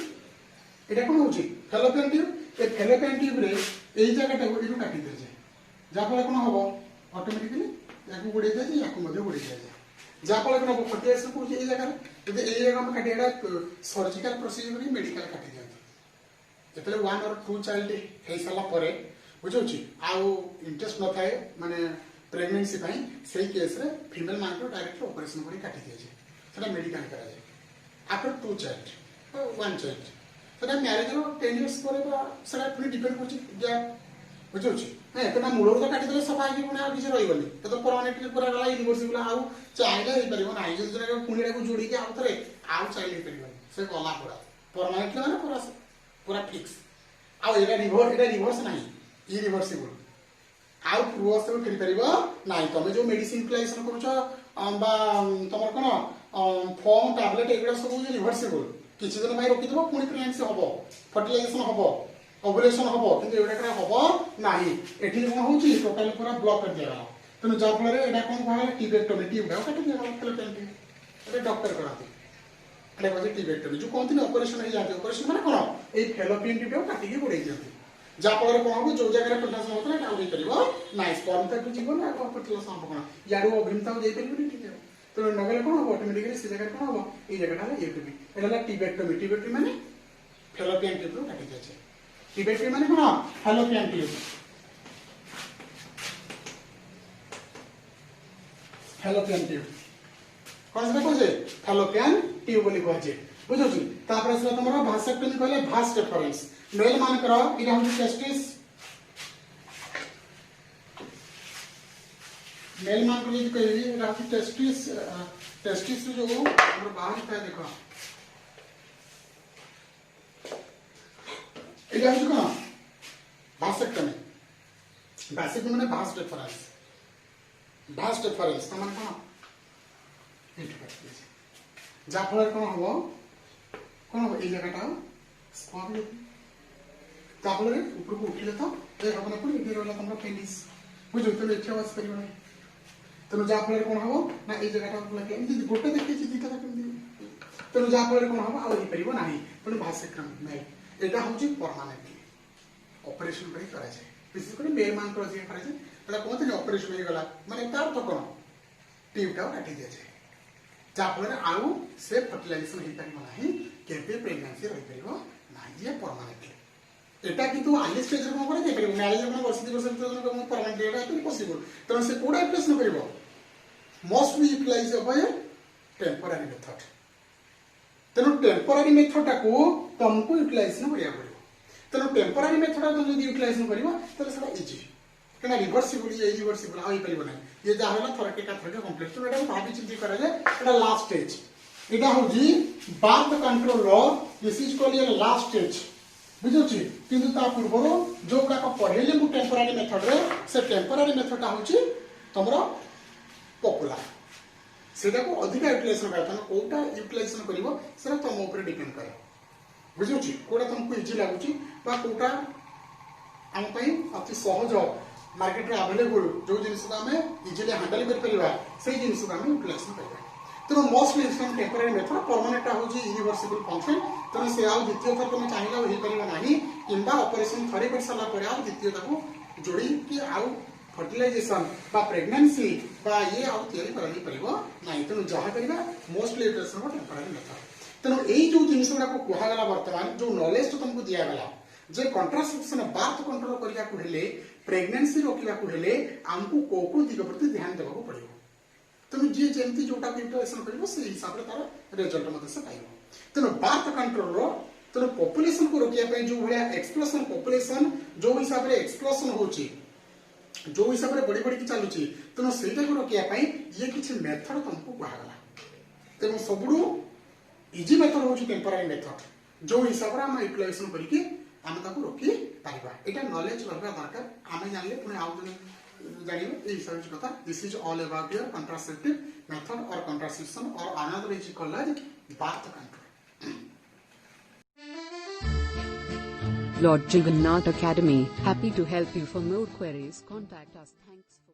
এটা কোন হচ্ছে ফ্যালোপিয়ান টিউব এই ফ্যালোপিয়ান টিউব রে এই জায়গাটা এটু কাটি দিয়েছে যা ফলে কোন হবো অটোমেটিক্যালি ইয়াকু গুড়াই দিয়েছে ইয়াকু মধ্যে গুড়াই দিয়েছে যা ফলে কোন হবো ফর্টিলাইজেশন করছে এই জায়গায় যদি এই জায়গা আমরা কাটি এটা সর্জিক্যাল প্রসিজর করি মেডিকাল কাটি দিଅନ୍ତି যেতলে 1 or 2 চাইল্ড হেই সালা পরে বুঝুছি আউ ইন্টারেস্ট ন থাকে মানে প্রেগনেন্সি পাই সেই কেস রে ফিমেল মান को डायरेक्ट ऑपरेशन करी काटी दिए सेटा मेडिकल करा जाए आफ्टर 2 चाइल्ड 1 चाइल्ड सेटा मैरिज रो 10 इयर्स पर सेटा पुनी डिपेंड करछि जे बुझुछि हे एतना मूल तो काटी देले सफा कि पुनी आ किछ रहि गली तो परमानेंटली पूरा गला रिवर्सिबल आउ चाइल्ड हे परिबो ना जे जरा पुनी रा को जोड़ी के आउ थरे आउ चाइल्ड हे परिबो से गला पूरा परमानेंटली माने पूरा पूरा फिक्स आउ एटा रिवर्स नाही इरिवर्सिबल आउ पूर्वस्था को फेरी परिबो नाही तमे जो मेडिसिन यूटिलाइजेशन करूछ बा तमर कोन फॉर्म टैबलेट एगुडा सब रिवर्सिबल किछि दिन भाई रोकी देबो पुनी प्रेगनेंसी हबो फर्टिलाइजेशन हबो ओवुलेशन हबो किंतु एगुडा करा हबो नाही एठी कोन होची टोटली पूरा ब्लॉक कर दिया तने जा फल रे एटा कोन कहला टिबेक्टोमी टिब का काटी दिया फैलोपियन एटा डॉक्टर कराती एटा कहै टिबेक्टोमी जो कोन ऑपरेशन हे जाते ऑपरेशन माने कोन ए फैलोपियन टिब काटी के गुडै दियंती जा फल कोन हो जो जगह रे फर्टिलाइजेशन होतला एटा होई परिबो नाइ स्पर्म तक जीवन आ फर्टिलाइजेशन हम कोन याडू अभिमता हो जाई परिबो ठीक है तो नगले कोन हो ऑटोमेटिकली से जगह कोन हो ए जगह ला यूटीबी एटा ला टिबेक्टोमी टिबेक्टोमी माने फैलोपियन टिब रो काटी जाय टिबेक्टोमी माने कोन फैलोपियन टिब फैलोपियन टिब कोन से कोजे फैलोपियन टिब बोली कहजे बुझुछि तापर से तमरो भासेक्टोमी कहले भास डिफरेंस मेल मान करो इरा हम टेस्टिस मेल मान को यदि कहली इरा हम टेस्टिस टेस्टिस जो हमर बाहर था देखो इरा हम कोन भासेक्टोमी माने भास डिफरेंस तमन कोन इंटरफेरेंस जा फल कोन हबो ए जगहटा स्क्वायर तापले ऊपर को उठिले तो ए हमने पुनी इधर वाला हमरा पेनिस बुझो तो इच्छा वास परिबो नै तो जा फल कोन हबो ना ए जगहटा लगे एमि गोटे देखि छि दिटा केमि तो जा फल कोन हबो आ होई परिबो नाही पुनी भास्यक्रम नै एटा होची परमानेंटली ऑपरेशन करी करा जाय विशेष कर मेल मान को जे करा जाय एटा कोन ऑपरेशन हे गला माने तार तो कोन टियूबटा काटी दिया जाय जा फल आउ से फर्टिलाइजेशन हे परिबो नाही केबे प्रेगनेंसी रहि परिबो नाही ये परमानेंटली एटा किंतु आली स्टेज रे कोन करे जे मैरिज रे वर्ष 2 वर्ष तक कोन परमानेंट एटा तो पॉसिबल तो से कोडा एप्लीकेशन करिवो most be utilize by temporary method तेनो टेम्पररी मेथड को तुमको यूटिलाइजेशन करिया पड़िवो तेनो टेम्पररी मेथड को जदी यूटिलाइजेशन करिवो तो सेटा इजी केना रिवर्सिबल ये रिवर्सिबल आइ परिबो नै ये जा होला थरके का थरके कंप्लीट तो एटा भाबी चिंती करा जे एटा लास्ट स्टेज एटा हो जी बार्थ कंट्रोल रो this is called a last stage बुझुछि किंतु ता पूर्व जो का पढ़ेले मु टेम्पररी मेथड रे से टेम्पररी मेथड ता होछि तमरो पॉपुलर सेटा को अधिक यूटिलाइजेशन करता न कोटा यूटिलाइजेशन करिवो सेटा तम ऊपर डिपेंड करे बुझुछि कोटा तुमको इजी लागुछि बा कोटा हम पई अति सहज मार्केट रे अवेलेबल जो जिनिस का हमें इजीली हैंडल कर परिबा से जिनिस का हमें यूटिलाइजेशन करबा तो मोस्टली इसमें टेम्पररी मेथड परमानेंट होची इरिवर्सिबल फंक्शन तो से आउ द्वितीय थर तुम चाहिला होई परिबा नाही किंबा ऑपरेशन थरे कर साला पर आउ द्वितीय ताको जोड़ी कि आउ फर्टिलाइजेशन बा प्रेगनेंसी बा ये आउ तयारी करनी परिबो नाही तो जहा करिबा मोस्टली यूटिलाइजेशन टेम्पररी मेथड तो एई जो जिनिस गुडा को कुहा गला वर्तमान जो नॉलेज तो तुमको दिया गला जे कंट्रासेप्शन बार्थ कंट्रोल करिया को हेले प्रेगनेंसी रोकिया को हेले हमको को दिग प्रति ध्यान देबा को पड़िबो तुम जी जेमती जोटा यूटिलाइजेशन करिवो से हिसाब रे तार रिजल्ट मते से पाइबो तनो बार्थ कंट्रोल रो तनो पॉपुलेशन को रोकिया पे जो भलिया एक्सप्लोशन पॉपुलेशन जो हिसाब रे एक्सप्लोशन होची जो हिसाब रे बड़ी बड़ी की चालुची तनो सेटा को रोकिया पे ये किछ मेथड तुमको कहागला तनो सबडू इजी मेथड होची टेम्पररी मेथड जो हिसाब रे हम यूटिलाइजेशन करिके हम ताको रोकी पाइबा एटा नॉलेज रहबा दरकार हमें जानले पुनी आउ जानिबो ए हिसाब से कथा this is all about your contraceptive method और कंट्रासेप्शन और another is called birth control Lord Jagannath Academy, happy to help you. For more queries, contact us. Thanks.